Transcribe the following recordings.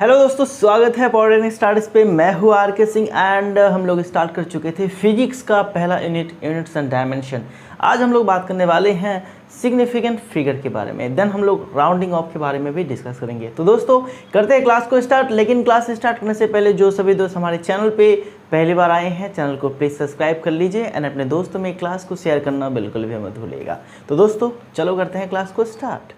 Hello दोस्तों, स्वागत है पावर ट्रेनिंग स्टार्ट पे। मैं हूँ आर के सिंह एंड हम लोग स्टार्ट कर चुके थे फिजिक्स का पहला यूनिट्स एंड डायमेंशन। आज हम लोग बात करने वाले हैं सिग्निफिकेंट फिगर के बारे में। देन हम लोग राउंडिंग ऑफ के बारे में भी डिस्कस करेंगे। तो दोस्तों करते हैं क्लास को स्टार्ट। लेकिन क्लास स्टार्ट करने से पहले जो सभी दोस्त हमारे चैनल पे पहली बार आए हैं, चैनल को प्लीज़ सब्सक्राइब कर लीजिए एंड अपने दोस्तों में क्लास को शेयर करना बिल्कुल भी मत भूलिएगा। तो दोस्तों चलो करते हैं क्लास को स्टार्ट।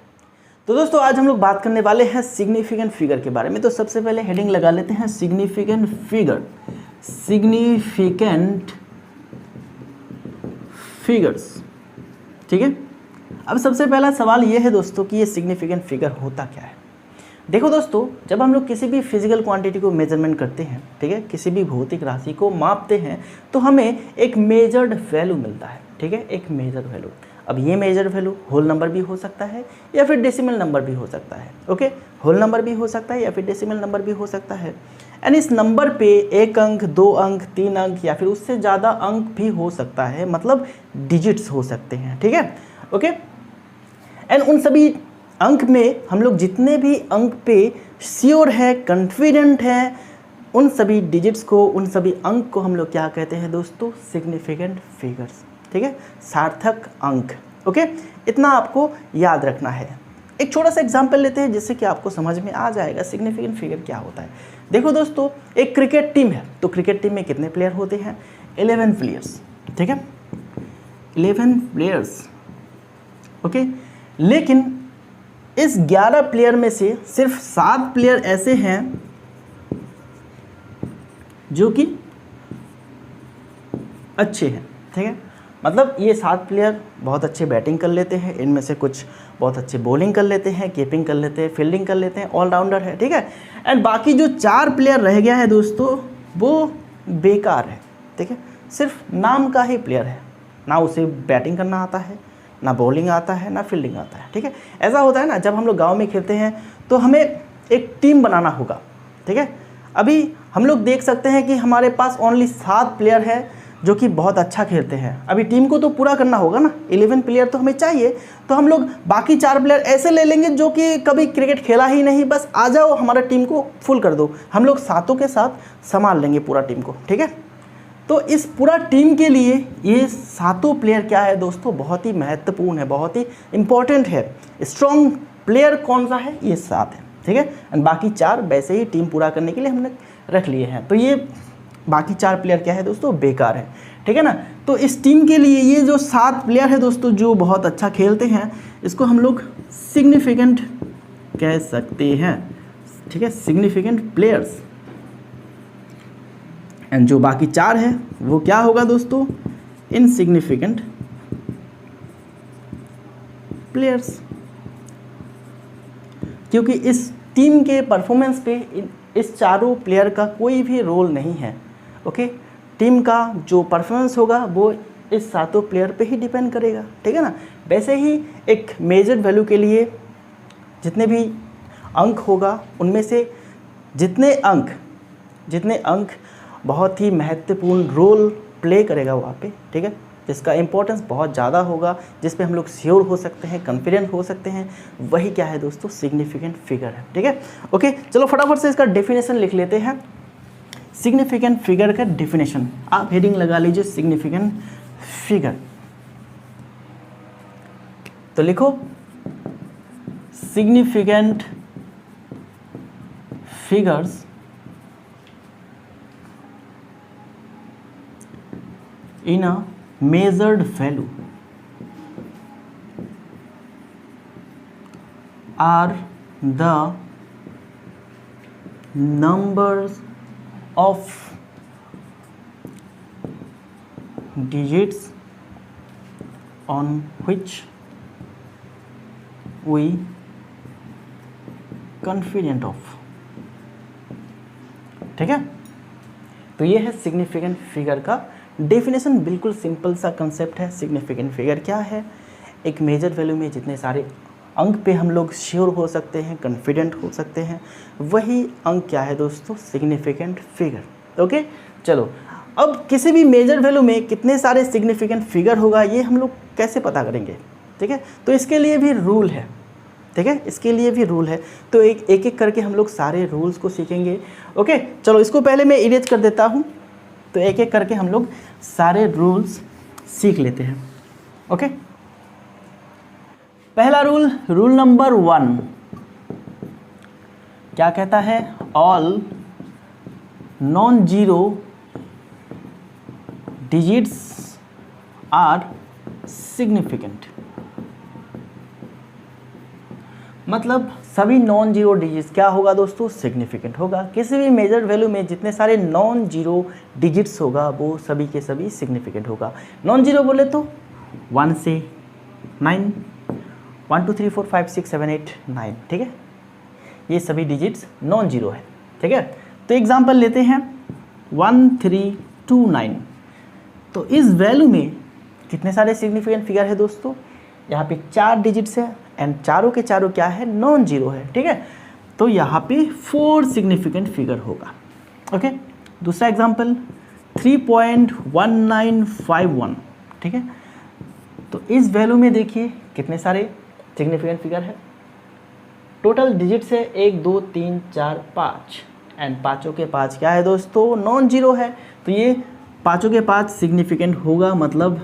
तो दोस्तों आज हम लोग बात करने वाले हैं सिग्निफिकेंट फिगर के बारे में। तो सबसे पहले हेडिंग लगा लेते हैं सिग्निफिकेंट फिगर, सिग्निफिकेंट फिगर्स। ठीक है, अब सबसे पहला सवाल ये है दोस्तों कि ये सिग्निफिकेंट फिगर होता क्या है। देखो दोस्तों, जब हम लोग किसी भी फिजिकल क्वांटिटी को मेजरमेंट करते हैं, ठीक है, किसी भी भौतिक राशि को मापते हैं तो हमें एक मेजर्ड वैल्यू मिलता है। ठीक है, एक मेजर्ड वैल्यू। अब ये मेजर वैल्यू होल नंबर भी हो सकता है या फिर डेसिमल नंबर भी हो सकता है। ओके, होल नंबर भी हो सकता है या फिर डेसिमल नंबर भी हो सकता है। एंड इस नंबर पे 1 अंक, 2 अंक, 3 अंक या फिर उससे ज़्यादा अंक भी हो सकता है, मतलब डिजिट्स हो सकते हैं। ठीक है, ओके। एंड उन सभी अंक में हम लोग जितने भी अंक पे श्योर है, कॉन्फिडेंट है, उन सभी डिजिट्स को, उन सभी अंक को हम लोग क्या कहते हैं दोस्तों? Significant figures. ठीक है, सार्थक अंक। ओके, इतना आपको याद रखना है। एक छोटा सा एग्जांपल लेते हैं जिससे कि आपको समझ में आ जाएगा सिग्निफिकेंट फिगर क्या होता है। देखो दोस्तों, एक क्रिकेट टीम है, तो क्रिकेट टीम में कितने प्लेयर होते हैं? 11 प्लेयर्स। ठीक है, 11 प्लेयर्स। ओके, लेकिन इस 11 प्लेयर में से सिर्फ 7 प्लेयर ऐसे हैं जो कि अच्छे हैं। ठीक है, मतलब ये 7 प्लेयर बहुत अच्छे बैटिंग कर लेते हैं, इनमें से कुछ बहुत अच्छे बॉलिंग कर लेते हैं, कीपिंग कर लेते हैं, फील्डिंग कर लेते हैं, ऑलराउंडर है। ठीक है, एंड बाकी जो 4 प्लेयर रह गया है दोस्तों, वो बेकार है। ठीक है, सिर्फ नाम का ही प्लेयर है, ना उसे बैटिंग करना आता है, ना बॉलिंग आता है, ना फील्डिंग आता है। ठीक है, ऐसा होता है ना, जब हम लोग गाँव में खेलते हैं तो हमें एक टीम बनाना होगा। ठीक है, अभी हम लोग देख सकते हैं कि हमारे पास ओनली 7 प्लेयर है जो कि बहुत अच्छा खेलते हैं। अभी टीम को तो पूरा करना होगा ना, 11 प्लेयर तो हमें चाहिए, तो हम लोग बाकी 4 प्लेयर ऐसे ले लेंगे जो कि कभी क्रिकेट खेला ही नहीं, बस आ जाओ हमारा टीम को फुल कर दो, हम लोग 7 के साथ संभाल लेंगे पूरा टीम को। ठीक है, तो इस पूरा टीम के लिए ये 7 प्लेयर क्या है दोस्तों? बहुत ही महत्वपूर्ण है, बहुत ही इंपॉर्टेंट है। स्ट्रॉन्ग प्लेयर कौन सा है? ये 7 है। ठीक है, एंड बाकी 4 वैसे ही टीम पूरा करने के लिए हमने रख लिए हैं। तो ये बाकी 4 प्लेयर क्या है दोस्तों? बेकार है। ठीक है ना, तो इस टीम के लिए ये जो 7 प्लेयर है दोस्तों जो बहुत अच्छा खेलते हैं, इसको हम लोग सिग्निफिकेंट कह सकते हैं। ठीक है, सिग्निफिकेंट प्लेयर्स। एंड जो बाकी 4 है वो क्या होगा दोस्तों? Insignificant players. क्योंकि इस टीम के परफॉर्मेंस पे इस चारों प्लेयर का कोई भी रोल नहीं है। ओके, टीम का जो परफॉर्मेंस होगा वो इस 7 प्लेयर पे ही डिपेंड करेगा। ठीक है ना, वैसे ही एक मेजर वैल्यू के लिए जितने भी अंक होगा, उनमें से जितने अंक बहुत ही महत्वपूर्ण रोल प्ले करेगा वहाँ पे। ठीक है, जिसका इंपॉर्टेंस बहुत ज़्यादा होगा, जिस पे हम लोग श्योर हो सकते हैं, कॉन्फिडेंट हो सकते हैं, वही क्या है दोस्तों? सिग्निफिकेंट फिगर है। ठीक है, ओके, चलो फटाफट से इसका डेफिनेशन लिख लेते हैं। सिग्निफिकेंट फिगर का डेफिनेशन आप हेडिंग लगा लीजिए, सिग्निफिकेंट फिगर। तो लिखो significant figures in a measured value are the numbers of digits on which we confident of। ठीक है, तो ये है सिग्निफिकेंट फिगर का डेफिनेशन। बिल्कुल सिंपल सा कंसेप्ट है। सिग्निफिकेंट फिगर क्या है? एक मेजर वैल्यू में जितने सारे अंक पे हम लोग श्योर हो सकते हैं, कॉन्फिडेंट हो सकते हैं, वही अंक क्या है दोस्तों? Significant figure. ओके, चलो अब किसी भी मेजर वैल्यू में कितने सारे सिग्निफिकेंट फिगर होगा ये हम लोग कैसे पता करेंगे? ठीक है, तो इसके लिए भी रूल है। ठीक है, इसके लिए भी रूल है। तो एक एक करके हम लोग सारे रूल्स को सीखेंगे। ओके, चलो इसको पहले मैं इरेज कर देता हूँ, तो एक एक करके हम लोग सारे रूल्स सीख लेते हैं। ओके, पहला रूल नंबर 1 क्या कहता है? All non zero digits are significant. मतलब सभी नॉन जीरो डिजिट्स क्या होगा दोस्तों? सिग्निफिकेंट होगा। किसी भी मेजर वैल्यू में जितने सारे नॉन जीरो डिजिट्स होगा वो सभी के सभी सिग्निफिकेंट होगा। नॉन जीरो बोले तो 1 से 9, 1 2 3 4 5 6 7 8 9, ठीक है, ये सभी डिजिट्स नॉन जीरो है। ठीक है, तो एग्जांपल लेते हैं 1329। तो इस वैल्यू में कितने सारे सिग्निफिकेंट फिगर है दोस्तों? यहाँ पे 4 डिजिट्स है एंड चारों के चारों क्या है? नॉन जीरो है। ठीक है, तो यहाँ पे 4 सिग्निफिकेंट फिगर होगा। ओके, दूसरा एग्जांपल 3.1951। ठीक है, तो इस वैल्यू में देखिए कितने सारे सिग्निफिकेंट फिगर है? टोटल डिजिट्स है 1 2 3 4 5 एंड पाँचों के 5 क्या है दोस्तों? नॉन जीरो है। तो ये पाँचों के 5 सिग्निफिकेंट होगा, मतलब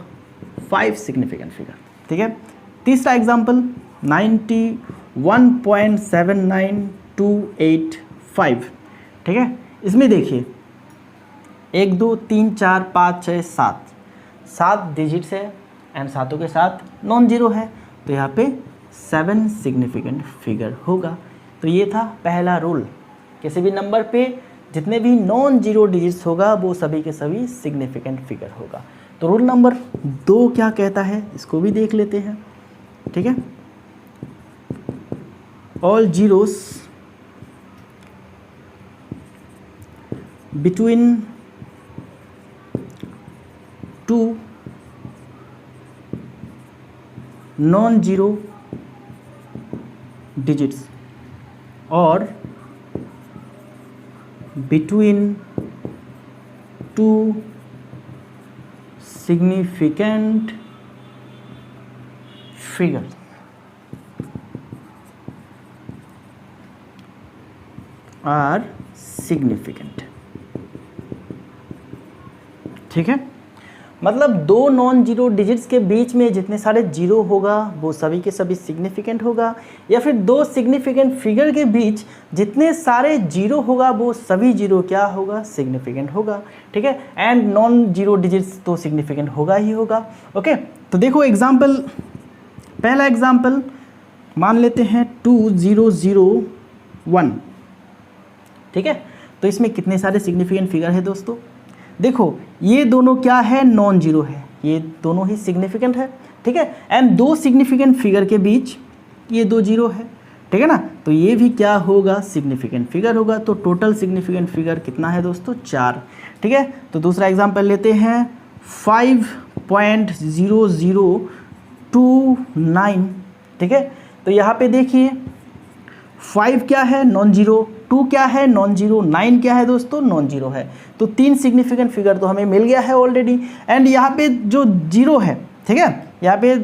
5 सिग्निफिकेंट फिगर। ठीक है, तीसरा एग्जांपल 91.79285। ठीक है, इसमें देखिए 1 2 3 4 5 6 7 डिजिट्स है एंड सातों के साथ नॉन जीरो है, तो यहाँ पे 7 सिग्निफिकेंट फिगर होगा। तो ये था पहला रूल, किसी भी नंबर पे जितने भी नॉन जीरो डिजिट्स होगा वो सभी के सभी सिग्निफिकेंट फिगर होगा। तो रूल नंबर 2 क्या कहता है, इसको भी देख लेते हैं। ठीक है, all zeros between 2 non zero digits और between 2 significant figure are significant. ठीक है, मतलब 2 नॉन जीरो डिजिट्स के बीच में जितने सारे जीरो होगा वो सभी के सभी सिग्निफिकेंट होगा, या फिर 2 सिग्निफिकेंट फिगर के बीच जितने सारे जीरो होगा वो सभी जीरो क्या होगा? सिग्निफिकेंट होगा। ठीक है, एंड नॉन जीरो डिजिट्स तो सिग्निफिकेंट होगा ही होगा। ओके, तो देखो एग्जांपल, पहला एग्जांपल मान लेते हैं 2001। ठीक है, तो इसमें कितने सारे सिग्निफिकेंट फिगर है दोस्तों? देखो ये दोनों क्या है? नॉन जीरो है, ये दोनों ही सिग्निफिकेंट है। ठीक है, एंड 2 सिग्निफिकेंट फिगर के बीच ये 2 जीरो है। ठीक है ना, तो ये भी क्या होगा? सिग्निफिकेंट फिगर होगा। तो टोटल सिग्निफिकेंट फिगर कितना है दोस्तों? 4। ठीक है, तो दूसरा एग्जांपल लेते हैं 5.0029। ठीक है, तो यहाँ पे देखिए 5 क्या है? Non zero. 2 क्या है? Non zero. 9 क्या है दोस्तों? नॉन जीरो है। तो 3 सिग्निफिकेंट फिगर तो हमें मिल गया है ऑलरेडी। एंड यहाँ पे जो जीरो है, ठीक है, यहाँ पे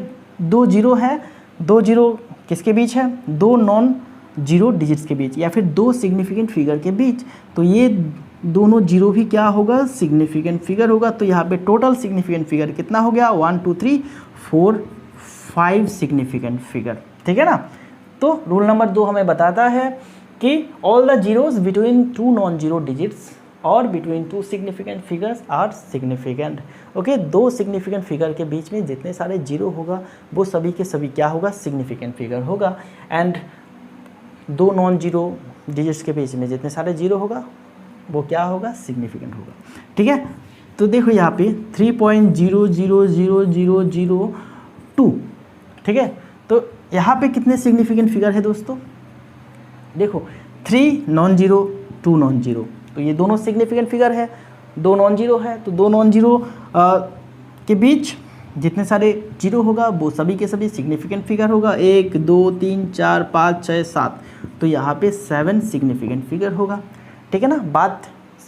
2 जीरो है। 2 जीरो किसके बीच है? 2 नॉन जीरो डिजिट्स के बीच, या फिर 2 सिग्निफिकेंट फिगर के बीच। तो ये दोनों जीरो भी क्या होगा? सिग्निफिकेंट फिगर होगा। तो यहाँ पे टोटल सिग्निफिकेंट फिगर कितना हो गया? 1 2 3 4 5 सिग्निफिकेंट फिगर। ठीक है ना, तो रूल नंबर 2 हमें बताता है कि all the zeros between 2 non zero digits और between 2 significant figures are significant. Okay, 2 significant figure के बीच में जितने सारे जीरो होगा वो सभी के सभी क्या होगा? सिग्निफिकेंट फिगर होगा। एंड 2 नॉन जीरो डिजिट्स के बीच में जितने सारे जीरो होगा वो क्या होगा? सिग्निफिकेंट होगा। ठीक है, तो देखो यहाँ पे 3.000002। ठीक है, तो यहाँ पे कितने सिग्निफिकेंट फिगर है दोस्तों? देखो 3 नॉन जीरो 2 नॉन जीरो, तो ये दोनों सिग्निफिकेंट फिगर है। 2 नॉन जीरो है, तो 2 नॉन जीरो के बीच जितने सारे जीरो होगा वो सभी के सभी सिग्निफिकेंट फिगर होगा। 1 2 3 4 5 6 7, तो यहाँ पे 7 सिग्निफिकेंट फिगर होगा। ठीक है ना, बात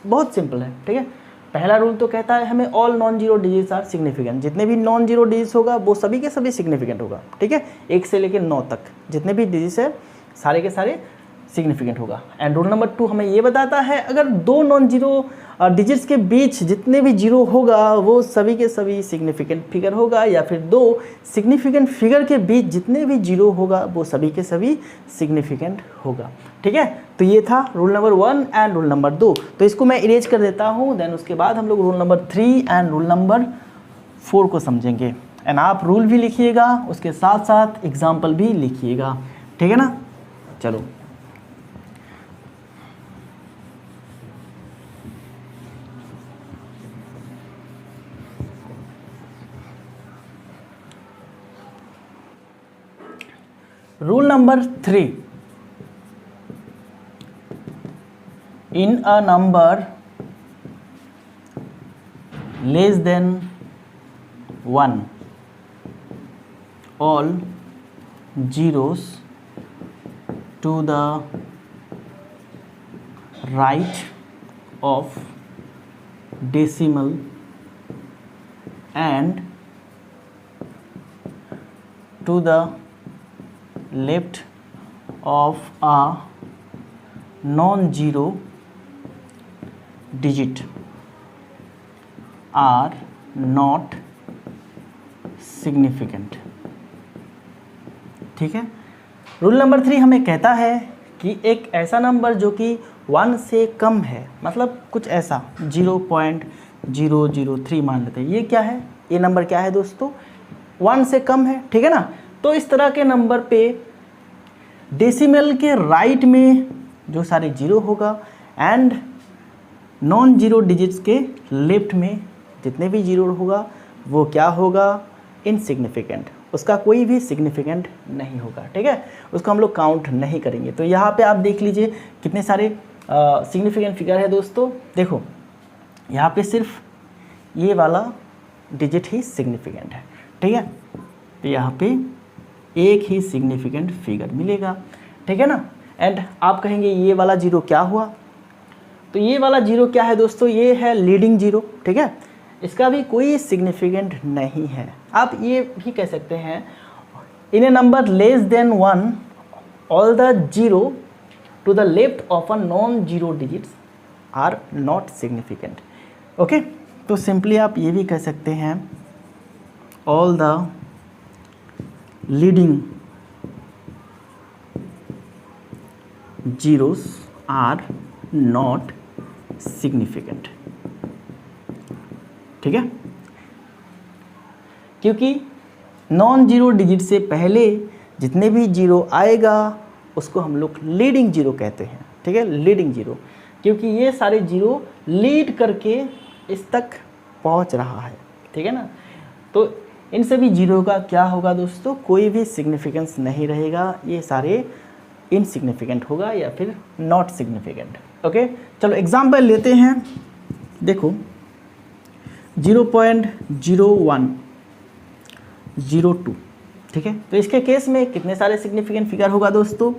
बहुत सिंपल है। ठीक है, पहला रूल तो कहता है हमें all non zero digits are significant, जितने भी नॉन जीरो डिजिट्स होगा वो सभी के सभी सिग्निफिकेंट होगा, ठीक है, 1 से लेकर 9 तक जितने भी डिजिट्स है सारे के सारे सिग्निफिकेंट होगा। एंड रूल नंबर 2 हमें ये बताता है अगर 2 नॉन जीरो डिजिट्स के बीच जितने भी जीरो होगा वो सभी के सभी सिग्निफिकेंट फिगर होगा, या फिर 2 सिग्निफिकेंट फिगर के बीच जितने भी जीरो होगा वो सभी के सभी सिग्निफिकेंट होगा, ठीक है। तो ये था rule number 1 and rule number 2। तो इसको मैं इरेज कर देता हूँ, देन उसके बाद हम लोग rule number 3 and rule number 4 को समझेंगे। एंड आप रूल भी लिखिएगा, उसके साथ साथ एग्जाम्पल भी लिखिएगा, ठीक है ना। चलो rule number 3, in a number less than 1 all zeros to the right of decimal and to the left of a non-zero digit are not significant, ठीक है। रूल नंबर 3 हमें कहता है कि एक ऐसा नंबर जो कि 1 से कम है, मतलब कुछ ऐसा 0.003 मान लेते हैं, ये क्या है, ये नंबर क्या है दोस्तों, 1 से कम है, ठीक है ना। तो इस तरह के नंबर पे डेसिमल के राइट में जो सारे जीरो होगा एंड नॉन जीरो डिजिट्स के लेफ्ट में जितने भी जीरो होगा वो क्या होगा, इनसिग्निफिकेंट, उसका कोई भी सिग्निफिकेंट नहीं होगा, ठीक है, उसको हम लोग काउंट नहीं करेंगे। तो यहाँ पे आप देख लीजिए कितने सारे सिग्निफिकेंट फिगर है दोस्तों। देखो यहाँ पे सिर्फ ये वाला डिजिट ही सिग्निफिकेंट है, ठीक है, तो यहाँ पे एक ही सिग्निफिकेंट फिगर मिलेगा, ठीक है ना। एंड आप कहेंगे ये वाला जीरो क्या हुआ, तो ये वाला जीरो क्या है दोस्तों, ये है लीडिंग जीरो, ठीक है, इसका भी कोई सिग्निफिकेंट नहीं है। आप ये भी कह सकते हैं in a number less than 1 all the zero to the left of a non zero digits are not significant, okay. तो सिंपली आप ये भी कह सकते हैं all the leading zeros are not significant, ठीक है, क्योंकि नॉन जीरो डिजिट से पहले जितने भी जीरो आएगा उसको हम लोग लीडिंग जीरो कहते हैं, ठीक है, लीडिंग जीरो, क्योंकि ये सारे जीरो लीड करके इस तक पहुंच रहा है, ठीक है ना। तो इन सभी जीरो का क्या होगा दोस्तों, कोई भी सिग्निफिकेंस नहीं रहेगा, ये सारे इनसिग्निफिकेंट होगा या फिर नॉट सिग्निफिकेंट, ओके। चलो एग्जाम्पल लेते हैं, देखो 0.0102, ठीक है, तो इसके केस में कितने सारे सिग्निफिकेंट फिगर होगा दोस्तों,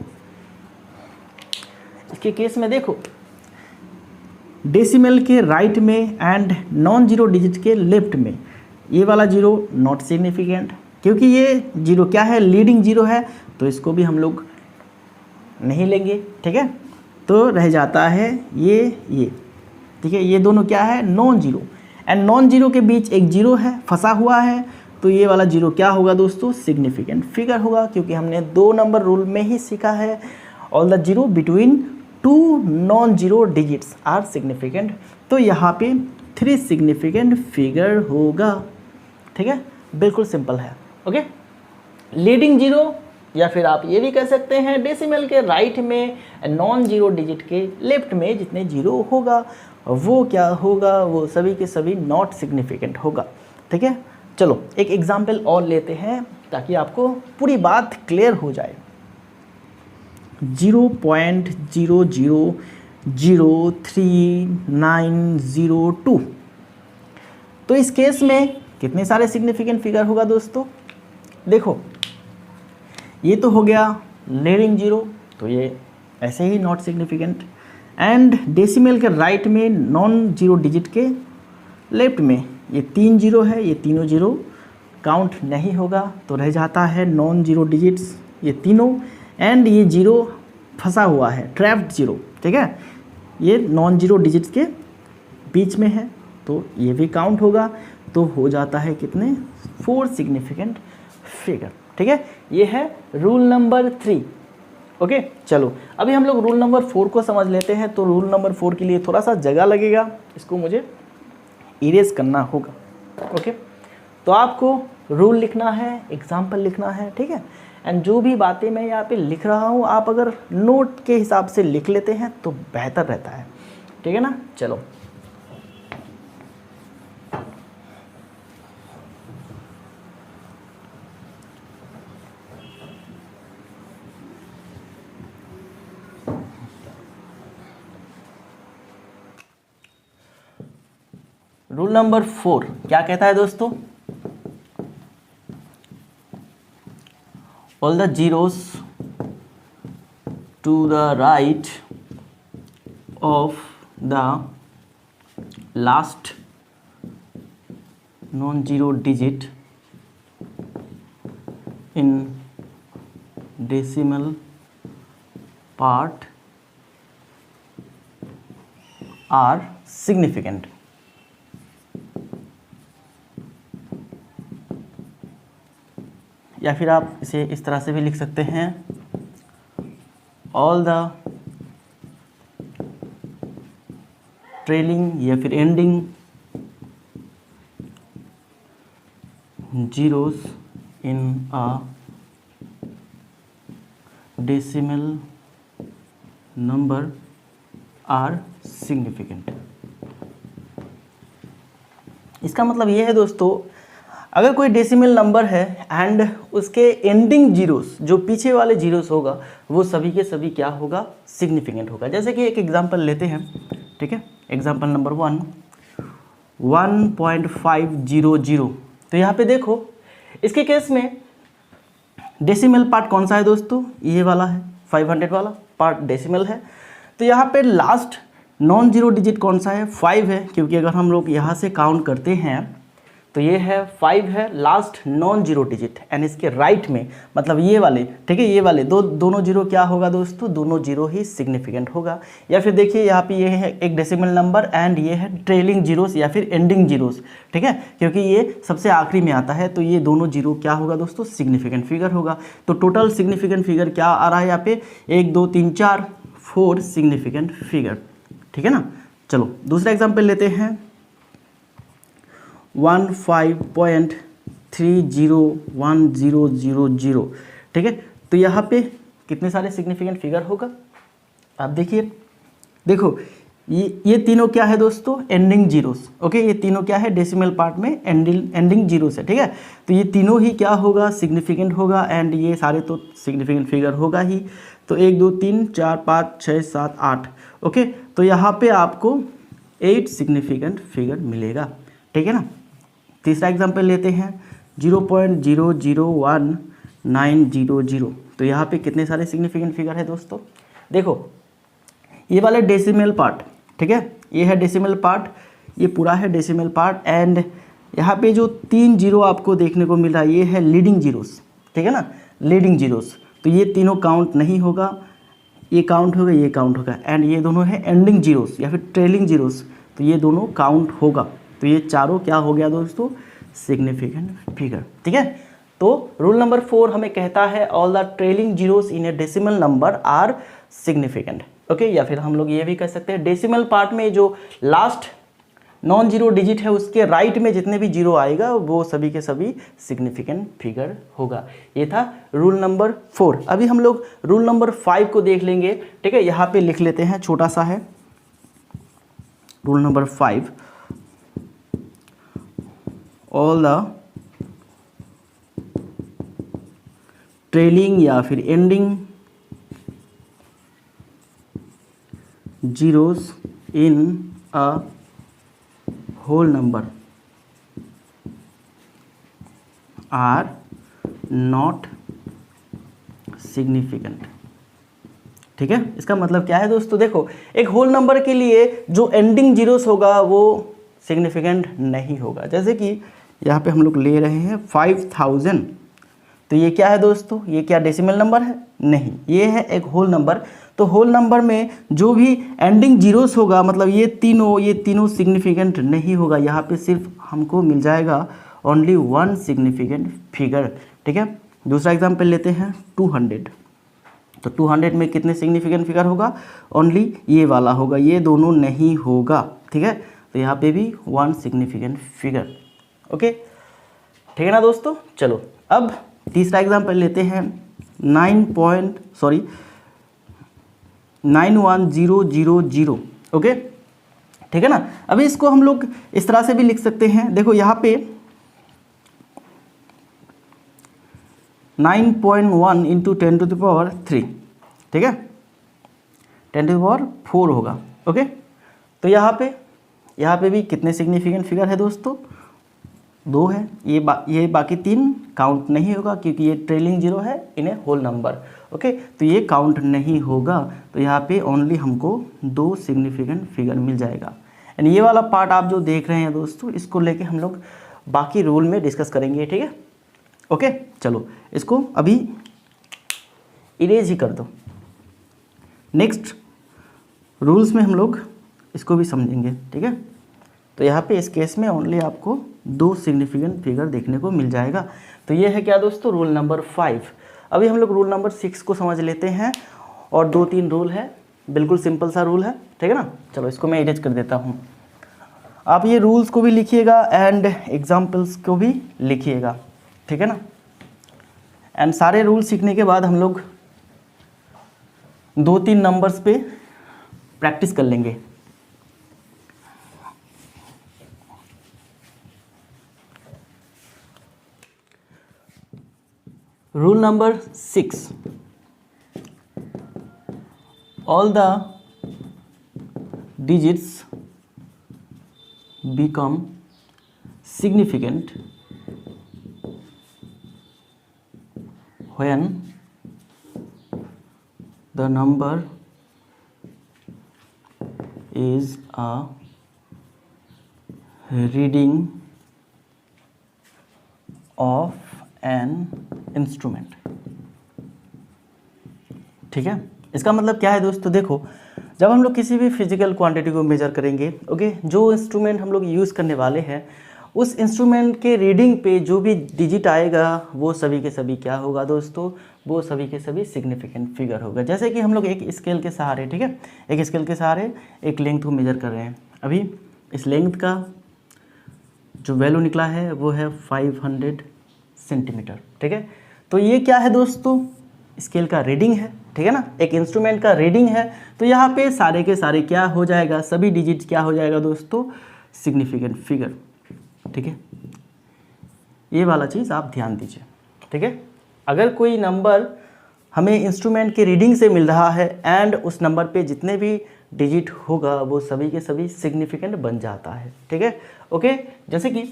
इसके केस में देखो डेसिमल के राइट में एंड नॉन जीरो डिजिट के लेफ्ट में ये वाला जीरो नॉट सिग्निफिकेंट, क्योंकि ये जीरो क्या है, लीडिंग जीरो है, तो इसको भी हम लोग नहीं लेंगे, ठीक है। तो रह जाता है ये, ठीक है, ये दोनों क्या है, non zero, and non zero के बीच एक जीरो है फंसा हुआ है, तो ये वाला जीरो क्या होगा दोस्तों, सिग्निफिकेंट फिगर होगा, क्योंकि हमने 2 नंबर रूल में ही सीखा है all the zero between 2 non zero digits are significant. तो यहाँ पे 3 सिग्निफिकेंट फिगर होगा, ठीक है, बिल्कुल सिंपल है, ओके। लीडिंग जीरो या फिर आप ये भी कह सकते हैं डेसिमल के राइट में नॉन जीरो डिजिट के लेफ्ट में जितने जीरो होगा वो क्या होगा, वो सभी के सभी नॉट सिग्निफिकेंट होगा, ठीक है। चलो एक एग्जाम्पल और लेते हैं ताकि आपको पूरी बात क्लियर हो जाए। 0.00030902, तो इस केस में कितने सारे सिग्निफिकेंट फिगर होगा दोस्तों, देखो ये तो हो गया लीडिंग जीरो, तो ये ऐसे ही नॉट सिग्निफिकेंट, एंड डेसिमल के राइट में नॉन जीरो डिजिट के लेफ्ट में ये 3 जीरो है, ये तीनों जीरो काउंट नहीं होगा, तो रह जाता है नॉन जीरो डिजिट्स ये तीनों, एंड ये जीरो फंसा हुआ है, ट्रैप्ड जीरो, ठीक है, ये नॉन जीरो डिजिट्स के बीच में है, तो ये भी काउंट होगा, तो हो जाता है कितने 4 सिग्निफिकेंट फिगर, ठीक है। ये है रूल नंबर 3। ओके, चलो अभी हम लोग रूल नंबर 4 को समझ लेते हैं। तो रूल नंबर 4 के लिए थोड़ा सा जगह लगेगा, इसको मुझे इरेज करना होगा। ओके, तो आपको रूल लिखना है, एग्जाम्पल लिखना है, ठीक है। एंड जो भी बातें मैं यहाँ पे लिख रहा हूँ आप अगर नोट के हिसाब से लिख लेते हैं तो बेहतर रहता है, ठीक है ना। चलो रूल नंबर 4 क्या कहता है दोस्तों, all the zeros to the right of the last non zero digit in decimal part are significant. या फिर आप इसे इस तरह से भी लिख सकते हैं, ऑल द ट्रेलिंग या फिर ending zeros in a decimal number are significant. इसका मतलब ये है दोस्तों, अगर कोई डेसिमल नंबर है एंड उसके एंडिंग जीरोस, जो पीछे वाले जीरोस होगा, वो सभी के सभी क्या होगा, सिग्निफिकेंट होगा। जैसे कि एक एग्जांपल लेते हैं, ठीक है। Example number 1 1.500। तो यहाँ पे देखो, इसके केस में डेसिमल पार्ट कौन सा है दोस्तों, ये वाला है, 500 वाला पार्ट डेसिमल है। तो यहाँ पे लास्ट नॉन जीरो डिजिट कौन सा है, 5 है, क्योंकि अगर हम लोग यहाँ से काउंट करते हैं तो ये है 5 है last non zero digit, and इसके राइट में मतलब ये वाले, ठीक है, ये वाले दोनों जीरो क्या होगा दोस्तों, दोनों जीरो ही सिग्निफिकेंट होगा। या फिर देखिए यहाँ पे ये है एक डेसिमल नंबर एंड ये है ट्रेलिंग जीरोस या फिर एंडिंग जीरोस, ठीक है, क्योंकि ये सबसे आखिरी में आता है, तो ये दोनों जीरो क्या होगा दोस्तों, सिग्निफिकेंट फिगर होगा। तो टोटल सिग्निफिकेंट फिगर क्या आ रहा है यहाँ पे, 1 2 3 4 4 सिग्निफिकेंट फिगर, ठीक है ना। चलो दूसरा एग्जाम्पल लेते हैं, 15.301000, ठीक है। तो यहाँ पे कितने सारे सिग्निफिकेंट फिगर होगा, आप देखिए, देखो ये तीनों क्या है दोस्तों, एंडिंग जीरोस। ओके, ये तीनों क्या है, डेसिमल पार्ट में एंडिंग जीरोस है, ठीक है। तो ये तीनों ही क्या होगा, सिग्निफिकेंट होगा, एंड ये सारे तो सिग्निफिकेंट फिगर होगा ही। तो 1 2 3 4 5 6 7 8, ओके। तो यहाँ पे आपको 8 सिग्निफिकेंट फिगर मिलेगा, ठीक है ना। तीसरा एग्जाम्पल लेते हैं, 0.001900। तो यहाँ पे कितने सारे सिग्निफिकेंट फिगर है दोस्तों, देखो ये वाले डेसिमल पार्ट, ठीक है, ये है डेसिमल पार्ट, ये पूरा है डेसिमल पार्ट, एंड यहाँ पे जो 3 जीरो आपको देखने को मिल रहा है ये है लीडिंग जीरोस, ठीक है ना, लीडिंग जीरोस। तो ये तीनों काउंट नहीं होगा, ये काउंट होगा, ये काउंट होगा, एंड ये दोनों है एंडिंग जीरोस या फिर ट्रेलिंग जीरोस, तो ये दोनों काउंट होगा। तो ये चारों क्या हो गया दोस्तों, सिग्निफिकेंट फिगर, ठीक है। तो रूल नंबर 4 हमें कहता है, all the trailing zeros in a decimal number are significant. Okay, या फिर हम लोग ये भी कह सकते हैं, डेसिमल पार्ट में जो लास्ट नॉन जीरो डिजिट है उसके राइट में जितने भी जीरो आएगा वो सभी के सभी सिग्निफिकेंट फिगर होगा। ये था रूल नंबर 4। अभी हम लोग रूल नंबर 5 को देख लेंगे, ठीक है। यहाँ पे लिख लेते हैं, छोटा सा है rule number 5, all the trailing या फिर ending zeros in a whole number are not significant, ठीक है। इसका मतलब क्या है दोस्तों, देखो एक होल नंबर के लिए जो एंडिंग जीरोस होगा वो सिग्निफिकेंट नहीं होगा। जैसे कि यहाँ पे हम लोग ले रहे हैं 5000, तो ये क्या है दोस्तों, ये क्या डेसिमल नंबर है? नहीं, ये है एक होल नंबर। तो होल नंबर में जो भी एंडिंग जीरोस होगा, मतलब ये तीनों सिग्निफिकेंट नहीं होगा। यहाँ पे सिर्फ हमको मिल जाएगा ओनली वन सिग्निफिकेंट फिगर। ठीक है, दूसरा एग्जाम्पल लेते हैं 200। तो 200 में कितने सिग्निफिकेंट फिगर होगा? ओनली ये वाला होगा, ये दोनों नहीं होगा। ठीक है, तो यहाँ पे भी वन सिग्निफिकेंट फिगर। ओके, ठीक है ना दोस्तों। चलो अब तीसरा एग्जाम्पल लेते हैं 91000। ओके, ठीक है ना। अभी इसको हम लोग इस तरह से भी लिख सकते हैं। देखो यहाँ पे 9.1 इंटू 10⁻3, ठीक है, 10⁻4 होगा। ओके, तो यहाँ पे भी कितने सिग्निफिकेंट फिगर है दोस्तों? 2 है। ये बाकी 3 काउंट नहीं होगा क्योंकि ये ट्रेलिंग जीरो है इन ए होल नंबर। ओके, तो ये काउंट नहीं होगा। तो यहाँ पे ओनली हमको 2 सिग्निफिकेंट फिगर मिल जाएगा। एंड ये वाला पार्ट आप जो देख रहे हैं दोस्तों, इसको लेके हम लोग बाकी रूल में डिस्कस करेंगे। ठीक है, ओके, चलो इसको अभी इरेज ही कर दो। नेक्स्ट रूल्स में हम लोग इसको भी समझेंगे। ठीक है, तो यहाँ पे इस केस में ओनली आपको 2 सिग्निफिकेंट फिगर देखने को मिल जाएगा। तो ये है क्या दोस्तों, रूल नंबर 5। अभी हम लोग रूल नंबर 6 को समझ लेते हैं। और 2-3 रूल है, बिल्कुल सिंपल सा रूल है। ठीक है ना, चलो इसको मैं इरेज कर देता हूँ। आप ये रूल्स को भी लिखिएगा एंड एग्जाम्पल्स को भी लिखिएगा। ठीक है ना, एंड सारे रूल सीखने के बाद हम लोग 2-3 नंबर्स पे प्रैक्टिस कर लेंगे। Rule number 6, all the digits become significant when the number is a reading of an instrument. ठीक है, इसका मतलब क्या है दोस्तों? देखो, जब हम लोग किसी भी फिजिकल क्वांटिटी को मेजर करेंगे, ओके, जो इंस्ट्रूमेंट हम लोग यूज़ करने वाले हैं, उस इंस्ट्रूमेंट के रीडिंग पे जो भी डिजिट आएगा वो सभी के सभी क्या होगा दोस्तों? वो सभी के सभी सिग्निफिकेंट फिगर होगा। जैसे कि हम लोग एक स्केल के सहारे, ठीक है, एक स्केल के सहारे एक लेंथ को मेजर कर रहे हैं। अभी इस लेंथ का जो वैल्यू निकला है वो है 500 सेंटीमीटर। ठीक है, तो ये क्या है दोस्तों? स्केल का रीडिंग है। ठीक है ना, एक इंस्ट्रूमेंट का रीडिंग है। तो यहाँ पे सारे के सारे क्या हो जाएगा? सभी डिजिट क्या हो जाएगा दोस्तों? Significant figure. ठीक है, ये वाला चीज़ आप ध्यान दीजिए। ठीक है, अगर कोई नंबर हमें इंस्ट्रूमेंट के रीडिंग से मिल रहा है एंड उस नंबर पे जितने भी डिजिट होगा वो सभी के सभी सिग्निफिकेंट बन जाता है। ठीक है, ओके, जैसे कि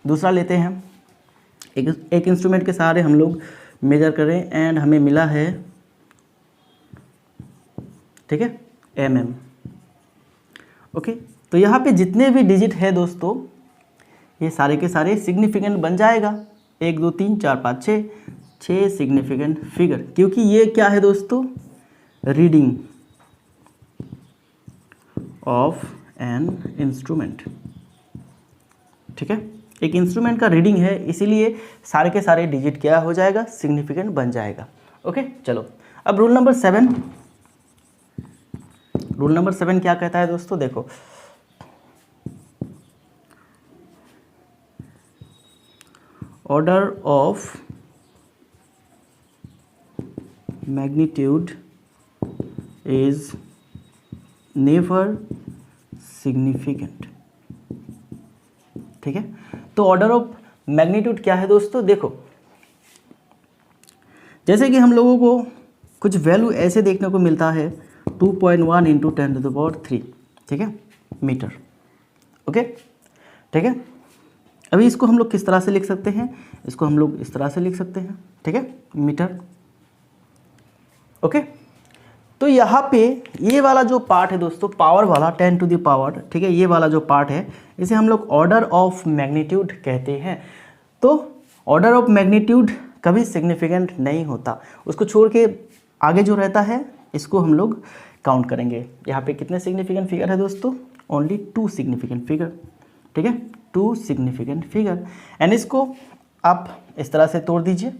दूसरा लेते हैं, एक इंस्ट्रूमेंट के सहारे हम लोग मेजर करें एंड हमें मिला है, ठीक है, mm। ओके, तो यहाँ पे जितने भी डिजिट है दोस्तों, ये सारे के सारे सिग्निफिकेंट बन जाएगा। 1 2 3 4 5 6 सिग्निफिकेंट फिगर, क्योंकि ये क्या है दोस्तों? Reading of an instrument. ठीक है, एक इंस्ट्रूमेंट का रीडिंग है, इसीलिए सारे के सारे डिजिट क्या हो जाएगा? सिग्निफिकेंट बन जाएगा। ओके, चलो अब रूल नंबर 7। रूल नंबर 7 क्या कहता है दोस्तों? देखो, order of magnitude is never significant. ठीक है, तो ऑर्डर ऑफ मैग्नीट्यूड क्या है दोस्तों? देखो, जैसे कि हम लोगों को कुछ वैल्यू ऐसे देखने को मिलता है 2.1 इंटू 10⁻3, ठीक है, मीटर। ओके, ठीक है, अभी इसको हम लोग किस तरह से लिख सकते हैं? इसको हम लोग इस तरह से लिख सकते हैं। ठीक है, मीटर। ओके, तो यहाँ पे ये वाला जो पार्ट है दोस्तों, पावर वाला 10 टू द पावर, ठीक है, ये वाला जो पार्ट है इसे हम लोग ऑर्डर ऑफ मैग्नीट्यूड कहते हैं। तो ऑर्डर ऑफ मैग्नीट्यूड कभी सिग्निफिकेंट नहीं होता, उसको छोड़ के आगे जो रहता है इसको हम लोग काउंट करेंगे। यहाँ पे कितने सिग्निफिकेंट फिगर है दोस्तों? ओनली 2 सिग्निफिकेंट फिगर, ठीक है, 2 सिग्निफिकेंट फिगर। एंड इसको आप इस तरह से तोड़ दीजिए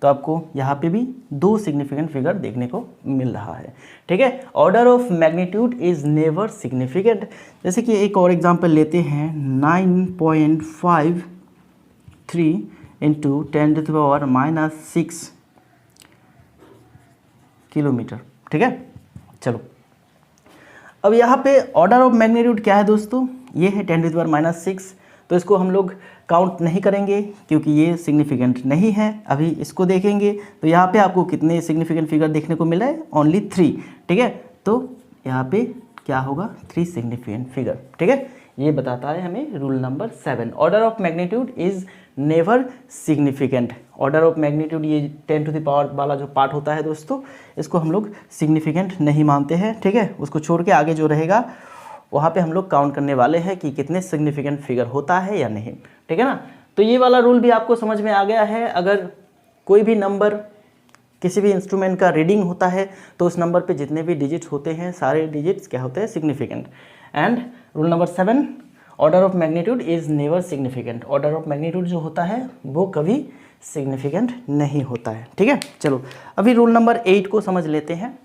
तो आपको यहाँ पे भी 2 सिग्निफिकेंट फिगर देखने को मिल रहा है, ठीक है। Order of magnitude is never significant. जैसे कि एक और एग्जांपल लेते हैं, 9.53 इंटू 10⁻⁻6 किलोमीटर, ठीक है। चलो अब यहाँ पे ऑर्डर ऑफ मैग्नीट्यूड क्या है दोस्तों? ये है 10⁻⁻6, तो इसको हम लोग काउंट नहीं करेंगे क्योंकि ये सिग्निफिकेंट नहीं है। अभी इसको देखेंगे तो यहाँ पे आपको कितने सिग्निफिकेंट फिगर देखने को मिला है? ओनली 3, ठीक है। तो यहाँ पे क्या होगा? 3 सिग्निफिकेंट फिगर, ठीक है। ये बताता है हमें rule number 7, order of magnitude is never significant. Order of magnitude ये 10 टू द पावर वाला जो पार्ट होता है दोस्तों, इसको हम लोग सिग्निफिकेंट नहीं मानते हैं, ठीक है। उसको छोड़ के आगे जो रहेगा वहाँ पे हम लोग काउंट करने वाले हैं कि कितने सिग्निफिकेंट फिगर होता है या नहीं, ठीक है ना। तो ये वाला रूल भी आपको समझ में आ गया है। अगर कोई भी नंबर किसी भी इंस्ट्रूमेंट का रीडिंग होता है तो उस नंबर पे जितने भी डिजिट्स होते हैं सारे डिजिट्स क्या होते हैं? Significant. And rule number 7, order of magnitude is never significant. Order of magnitude जो होता है वो कभी सिग्निफिकेंट नहीं होता है, ठीक है। चलो अभी रूल नंबर 8 को समझ लेते हैं।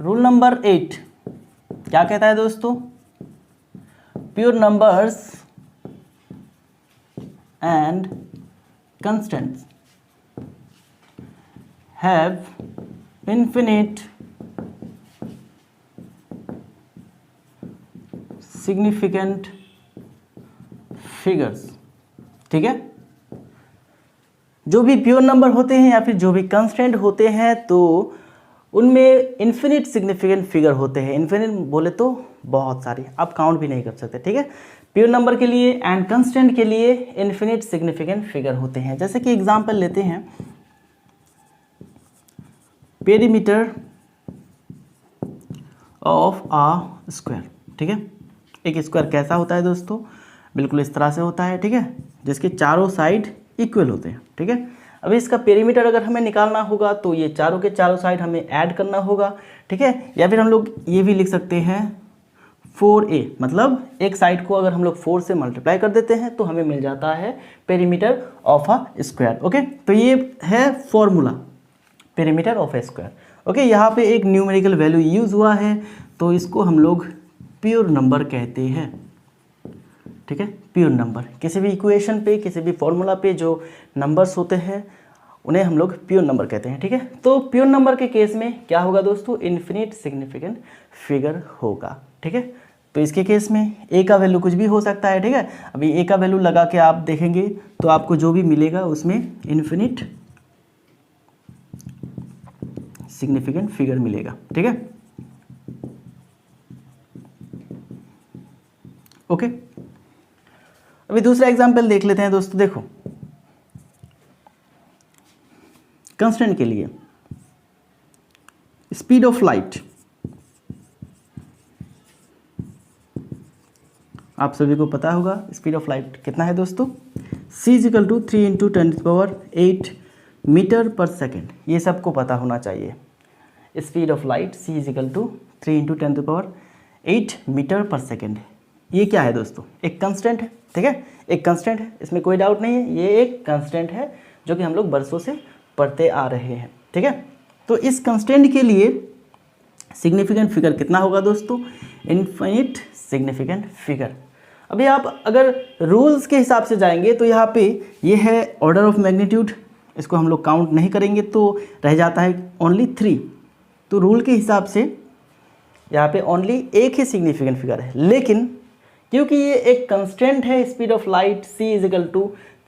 रूल नंबर 8 क्या कहता है दोस्तों? Pure numbers and constants have infinite significant figures, ठीक है। जो भी प्योर नंबर होते हैं या फिर जो भी कंस्टेंट होते हैं तो उनमें इन्फिनिट सिग्निफिकेंट फिगर होते हैं। इन्फिनिट बोले तो बहुत सारे, आप काउंट भी नहीं कर सकते, ठीक है। प्योर नंबर के लिए एंड कंस्टेंट के लिए इन्फिनिट सिग्निफिकेंट फिगर होते हैं। जैसे कि एग्जांपल लेते हैं, पेरीमीटर ऑफ अ स्क्वायर, ठीक है। एक स्क्वायर कैसा होता है दोस्तों? बिल्कुल इस तरह से होता है, ठीक है, जिसके चारों साइड इक्वल होते हैं, ठीक है। अभी इसका पेरीमीटर अगर हमें निकालना होगा तो ये चारों के चारों साइड हमें ऐड करना होगा, ठीक है। या फिर हम लोग ये भी लिख सकते हैं 4a, मतलब एक साइड को अगर हम लोग 4 से मल्टीप्लाई कर देते हैं तो हमें मिल जाता है perimeter of a square, okay. तो ये है formula perimeter of A square, okay. यहाँ पे एक न्यूमेरिकल वैल्यू यूज़ हुआ है तो इसको हम लोग प्योर नंबर कहते हैं, ठीक है। प्योर नंबर, किसी भी इक्वेशन पे, किसी भी फॉर्मूला पे जो नंबर्स होते हैं उन्हें हम लोग प्योर नंबर कहते हैं, ठीक है। तो प्योर नंबर के केस में क्या होगा दोस्तों? इन्फिनिट सिग्निफिकेंट फिगर होगा, ठीक है। तो इसके केस में ए का वैल्यू कुछ भी हो सकता है, ठीक है। अभी ए का वैल्यू लगा के आप देखेंगे तो आपको जो भी मिलेगा उसमें इन्फिनिट सिग्निफिकेंट फिगर मिलेगा, ठीक है, ओके। अभी दूसरा एग्जाम्पल देख लेते हैं दोस्तों। देखो कंस्टेंट के लिए स्पीड ऑफ लाइट, आप सभी को पता होगा स्पीड ऑफ लाइट कितना है दोस्तों? c = 3 × 10⁸ मीटर पर सेकेंड। ये सबको पता होना चाहिए। Speed of light c = 3 × 10⁸ metre पर सेकेंड। ये क्या है दोस्तों? एक कंस्टेंट है, ठीक है, एक कंस्टेंट है, इसमें कोई डाउट नहीं है। ये एक कंस्टेंट है जो कि हम लोग बरसों से पढ़ते आ रहे हैं, ठीक है। तो इस कंस्टेंट के लिए सिग्निफिकेंट फिगर कितना होगा दोस्तों? Infinite significant figure. अभी आप अगर रूल्स के हिसाब से जाएंगे तो यहाँ पे ये है ऑर्डर ऑफ मैग्नीट्यूड, इसको हम लोग काउंट नहीं करेंगे तो रह जाता है ओनली 3। तो रूल के हिसाब से यहाँ पे ओनली एक ही सिग्निफिकेंट फिगर है, लेकिन क्योंकि ये एक कंस्टेंट है speed of light c =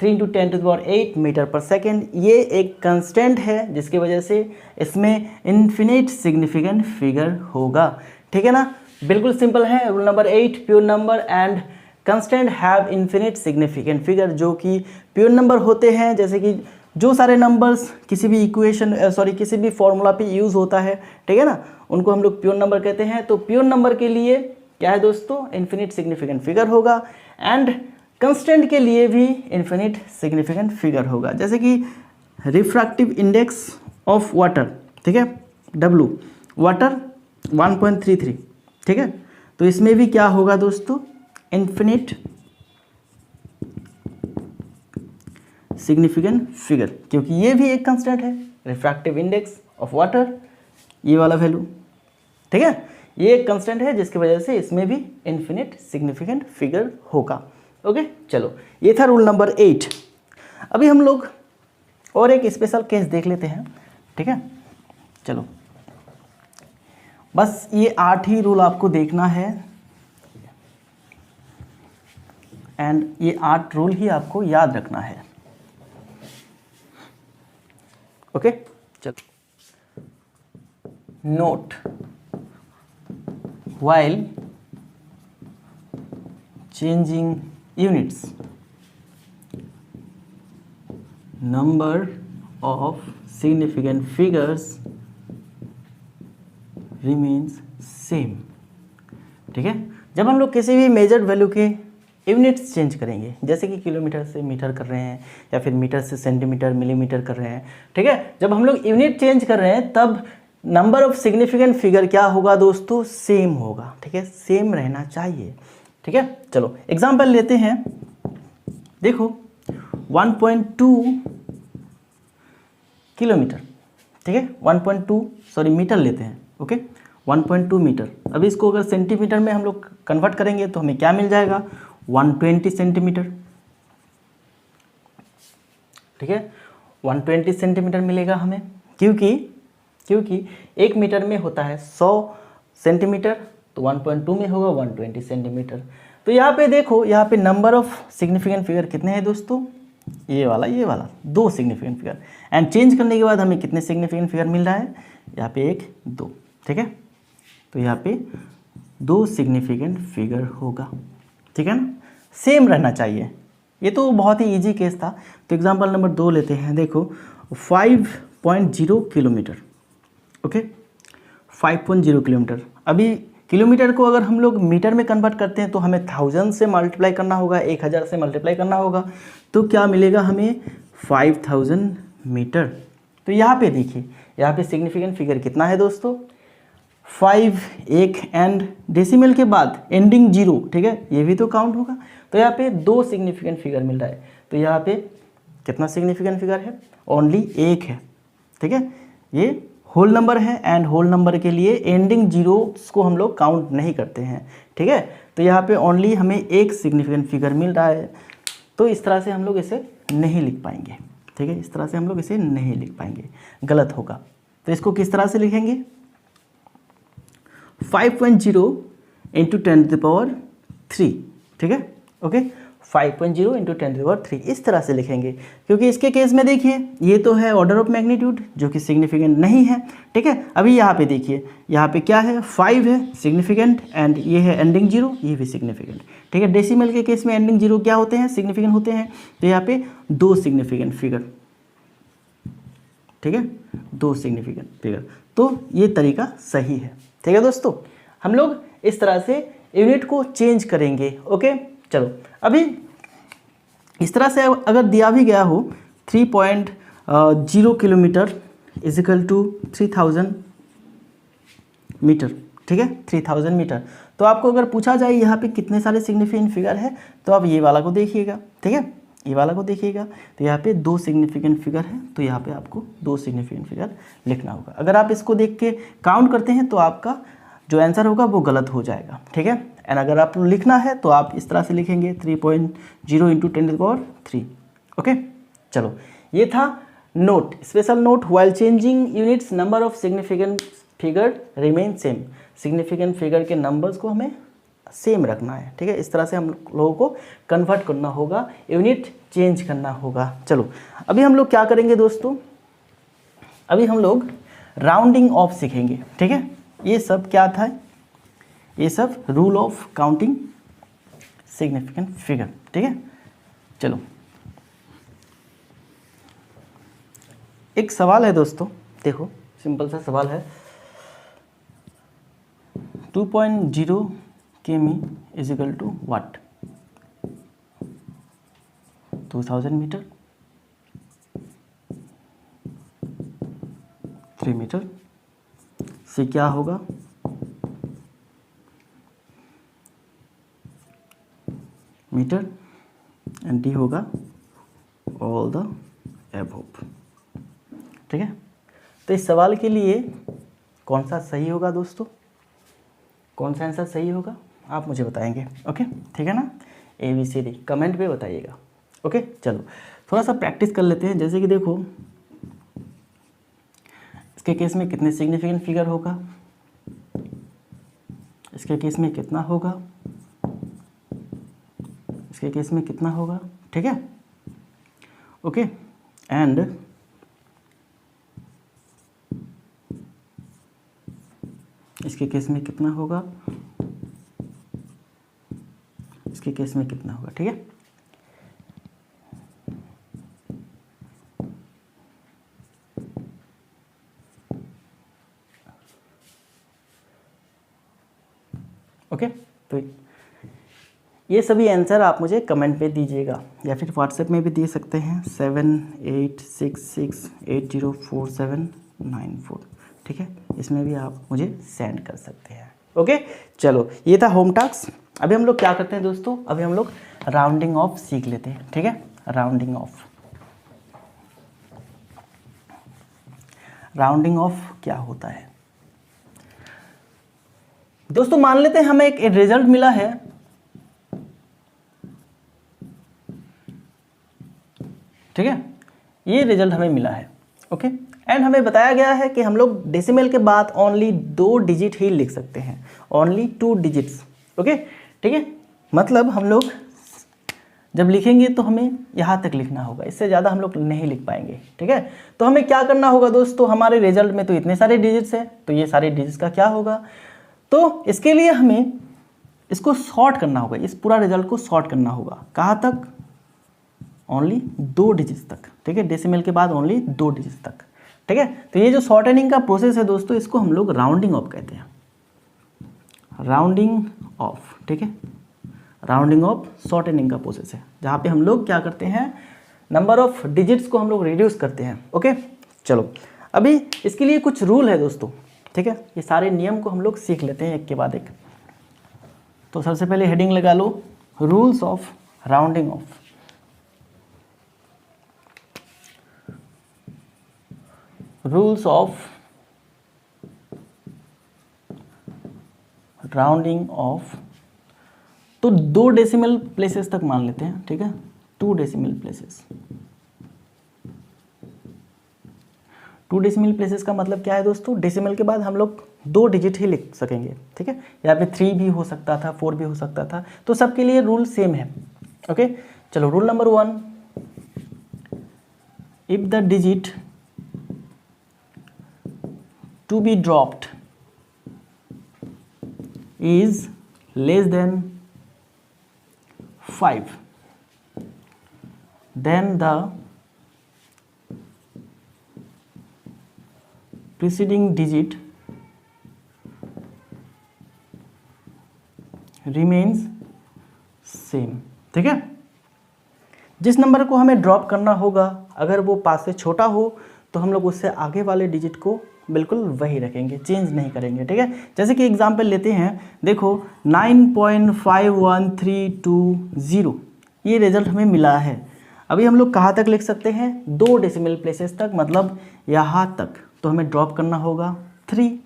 3 into 10⁸ metre पर सेकेंड। ये एक कंस्टेंट है जिसकी वजह से इसमें इन्फिनिट सिग्निफिकेंट फिगर होगा, ठीक है ना। बिल्कुल सिंपल है। Rule number 8, pure number and constant have infinite significant figure. जो कि प्योर नंबर होते हैं, जैसे कि जो सारे नंबर्स किसी भी इक्वेशन किसी भी फॉर्मूला पे यूज़ होता है, ठीक है ना, उनको हम लोग प्योर नंबर कहते हैं। तो प्योर नंबर के लिए क्या है दोस्तों, इन्फिनिट सिग्निफिकेंट फिगर होगा एंड कंस्टेंट के लिए भी इन्फिनिट सिग्निफिकेंट फिगर होगा। जैसे कि रिफ्रैक्टिव इंडेक्स ऑफ वाटर, ठीक है, W, वाटर 1.33, ठीक है, तो इसमें भी क्या होगा दोस्तों, इन्फिनिट सिग्निफिकेंट फिगर, क्योंकि ये भी एक कांस्टेंट है, रिफ्रैक्टिव इंडेक्स ऑफ वाटर, ये वाला वैल्यू, ठीक है, ये एक कांस्टेंट है जिसकी वजह से इसमें भी इन्फिनिट सिग्निफिकेंट फिगर होगा। ओके, चलो ये था रूल नंबर 8। अभी हम लोग और एक स्पेशल केस देख लेते हैं, ठीक है। चलो बस ये 8 ही रूल आपको देखना है एंड ये 8 रूल ही आपको याद रखना है। ओके, चलो। Note, while changing units, number of significant figures remains same, ठीक है। जब हम लोग किसी भी मेजर्ड वैल्यू के यूनिट्स चेंज करेंगे, जैसे कि किलोमीटर से मीटर कर रहे हैं या फिर मीटर से सेंटीमीटर मिलीमीटर कर रहे हैं, ठीक है, जब हम लोग यूनिट चेंज कर रहे हैं तब नंबर ऑफ सिग्निफिकेंट फिगर क्या होगा दोस्तों, सेम होगा, ठीक है, सेम रहना चाहिए, ठीक है। चलो एग्जांपल लेते हैं, देखो 1.2 किलोमीटर, ठीक है, 1.2 मीटर लेते हैं, ओके, 1.2 मीटर। अभी इसको अगर सेंटीमीटर में हम लोग कन्वर्ट करेंगे तो हमें क्या मिल जाएगा, 120 सेंटीमीटर, ठीक है, 120 सेंटीमीटर मिलेगा हमें, क्योंकि 1 मीटर में होता है 100 सेंटीमीटर, तो 1.2 में होगा 120 सेंटीमीटर। तो यहाँ पे देखो, यहाँ पे नंबर ऑफ सिग्निफिकेंट फिगर कितने हैं दोस्तों, ये वाला 2 सिग्निफिकेंट फिगर, एंड चेंज करने के बाद हमें कितने सिग्निफिकेंट फिगर मिल रहा है, यहाँ पे 1 2, ठीक है, तो यहाँ पे 2 सिग्निफिकेंट फिगर होगा, ठीक है ना, सेम रहना चाहिए। ये तो बहुत ही इजी केस था। तो एग्जांपल नंबर 2 लेते हैं, देखो 5.0 किलोमीटर, ओके, 5.0 किलोमीटर। अभी किलोमीटर को अगर हम लोग मीटर में कन्वर्ट करते हैं तो हमें 1000 से मल्टीप्लाई करना होगा, 1000 से मल्टीप्लाई करना होगा, तो क्या मिलेगा हमें, 5000 मीटर। तो यहाँ पे देखिए, यहाँ पे सिग्निफिकेंट फिगर कितना है दोस्तों, 5, 1 एंड डेसिमल के बाद एंडिंग 0, ठीक है, ये भी तो काउंट होगा। तो यहाँ पे 2 सिग्निफिकेंट फिगर मिल रहा है, तो यहाँ पे कितना सिग्निफिकेंट फिगर है, ओनली 1 है, ठीक है, ये होल नंबर है एंड होल नंबर के लिए एंडिंग जीरोस को हम लोग काउंट नहीं करते हैं, ठीक है। तो यहाँ पे ओनली हमें 1 सिग्निफिकेंट फिगर मिल रहा है, तो इस तरह से हम लोग इसे नहीं लिख पाएंगे, ठीक है, इस तरह से हम लोग इसे नहीं लिख पाएंगे, गलत होगा। तो इसको किस तरह से लिखेंगे, 5.0 इंटू 10⁻3, ठीक है, ओके, 5.0 इंटू 10⁻3 इस तरह से लिखेंगे, क्योंकि इसके केस में देखिए ये तो है ऑर्डर ऑफ मैग्नीट्यूड जो कि सिग्निफिकेंट नहीं है, ठीक है। अभी यहाँ पे देखिए, यहाँ पे क्या है, 5 है सिग्निफिकेंट एंड ये है एंडिंग 0, ये भी सिग्निफिकेंट, ठीक है। डेसिमल के केस में एंडिंग 0 क्या होते हैं, सिग्निफिकेंट होते हैं। तो यहाँ पे 2 सिग्निफिकेंट फिगर, ठीक है, 2 सिग्निफिकेंट फिगर। तो ये तरीका सही है, ठीक है दोस्तों। हम लोग इस तरह से यूनिट को चेंज करेंगे, ओके। चलो अभी इस तरह से अगर दिया भी गया हो 3.0 किलोमीटर इजिकल टू 3000 मीटर, ठीक है, 3000 मीटर। तो आपको अगर पूछा जाए यहाँ पे कितने सारे सिग्निफिकेंट फिगर है, तो आप ये वाला को देखिएगा, ठीक है, ये वाला को देखिएगा। तो यहाँ पे 2 सिग्निफिकेंट फिगर है, तो यहाँ पे आपको 2 सिग्निफिकेंट फिगर लिखना होगा। अगर आप इसको देख के काउंट करते हैं तो आपका जो आंसर होगा वो गलत हो जाएगा, ठीक है। एंड अगर आप लिखना है तो आप इस तरह से लिखेंगे 3.0 इंटू 10⁻3, ओके। चलो ये था note, special note, while changing units number of significant figure remain same. Significant figure के नंबर्स को हमें सेम रखना है, ठीक है। इस तरह से हम लोगों को कन्वर्ट करना होगा, यूनिट चेंज करना होगा। चलो अभी हम लोग क्या करेंगे दोस्तों, अभी हम लोग राउंडिंग ऑफ सीखेंगे, ठीक है। ये सब क्या था, ये सब rule of counting significant figure, ठीक है। चलो एक सवाल है दोस्तों, देखो सिंपल सा सवाल है, 2.0 km is equal to what, 2000 metre, 3 metre से क्या होगा, मीटर, एंड डी होगा ऑल द एबोव, ठीक है। तो इस सवाल के लिए कौन सा सही होगा दोस्तों, कौन सा आंसर सही होगा आप मुझे बताएंगे, ओके, ठीक है ना। ABCD कमेंट पे बताइएगा, ओके। चलो थोड़ा सा प्रैक्टिस कर लेते हैं। जैसे कि देखो इसके केस में कितने सिग्निफिकेंट फिगर होगा, इसके केस में कितना होगा, इसके केस में कितना होगा, ठीक है, ओके। एंड इसके केस में कितना होगा, इसके केस में कितना होगा, ठीक है। ओके, तो ये सभी आंसर आप मुझे कमेंट पे दीजिएगा या फिर व्हाट्सएप में भी दे सकते हैं, 7866804794, ठीक है। इसमें भी आप मुझे सेंड कर सकते हैं, ओके। चलो ये था होम टास्क। अभी हम लोग क्या करते हैं दोस्तों, अभी हम लोग राउंडिंग ऑफ सीख लेते हैं, ठीक है। राउंडिंग ऑफ, राउंडिंग ऑफ क्या होता है दोस्तों, मान लेते हैं हमें एक रिजल्ट मिला है, ठीक है, ये रिजल्ट हमें मिला है, ओके। एंड हमें बताया गया है कि हम लोग डेसिमल के बाद ओनली 2 डिजिट ही लिख सकते हैं, ओनली 2 डिजिट्स, ओके, ठीक है। मतलब हम लोग जब लिखेंगे तो हमें यहाँ तक लिखना होगा, इससे ज़्यादा हम लोग नहीं लिख पाएंगे, ठीक है। तो हमें क्या करना होगा दोस्तों, हमारे रिजल्ट में तो इतने सारे डिजिट्स हैं, तो ये सारे डिजिट्स का क्या होगा, तो इसके लिए हमें इसको शॉर्ट करना होगा, इस पूरा रिजल्ट को शॉर्ट करना होगा, कहाँ तक, ओनली 2 डिजिट्स तक, ठीक है। डेसिमल के बाद ओनली 2 डिजिट्स तक, ठीक है। तो ये जो शॉर्टनिंग का प्रोसेस है दोस्तों, इसको हम लोग राउंडिंग ऑफ कहते हैं, राउंडिंग ऑफ, ठीक है। राउंडिंग ऑफ शॉर्टनिंग का प्रोसेस है, जहाँ पे हम लोग क्या करते हैं, नंबर ऑफ डिजिट्स को हम लोग रिड्यूस करते हैं, ओके। चलो अभी इसके लिए कुछ रूल है दोस्तों, ठीक है। ये सारे नियम को हम लोग सीख लेते हैं एक के बाद एक। तो सबसे पहले हेडिंग लगा लो, rules of rounding off. Rules of rounding off, तो 2 डेसिमल प्लेसेस तक मान लेते हैं, ठीक है, 2 डेसिमल प्लेसेस। 2 डेसिमल प्लेसेस का मतलब क्या है दोस्तों, डेसिमल के बाद हम लोग 2 डिजिट ही लिख सकेंगे, ठीक है। यहाँ पे 3 भी हो सकता था, 4 भी हो सकता था, तो सबके लिए रूल सेम है, ओके। चलो rule number 1, if the digit to be dropped is less than 5, then the preceding digit remains same, ठीक है। जिस नंबर को हमें ड्रॉप करना होगा, अगर वो 5 से छोटा हो तो हम लोग उससे आगे वाले डिजिट को बिल्कुल वही रखेंगे, चेंज नहीं करेंगे, ठीक है। जैसे कि एग्जांपल लेते हैं, देखो 9.51320 ये रिजल्ट हमें मिला है। अभी हम लोग कहाँ तक लिख सकते हैं, 2 डेसिमल प्लेसेस तक, मतलब यहाँ तक। तो हमें ड्रॉप करना होगा 3,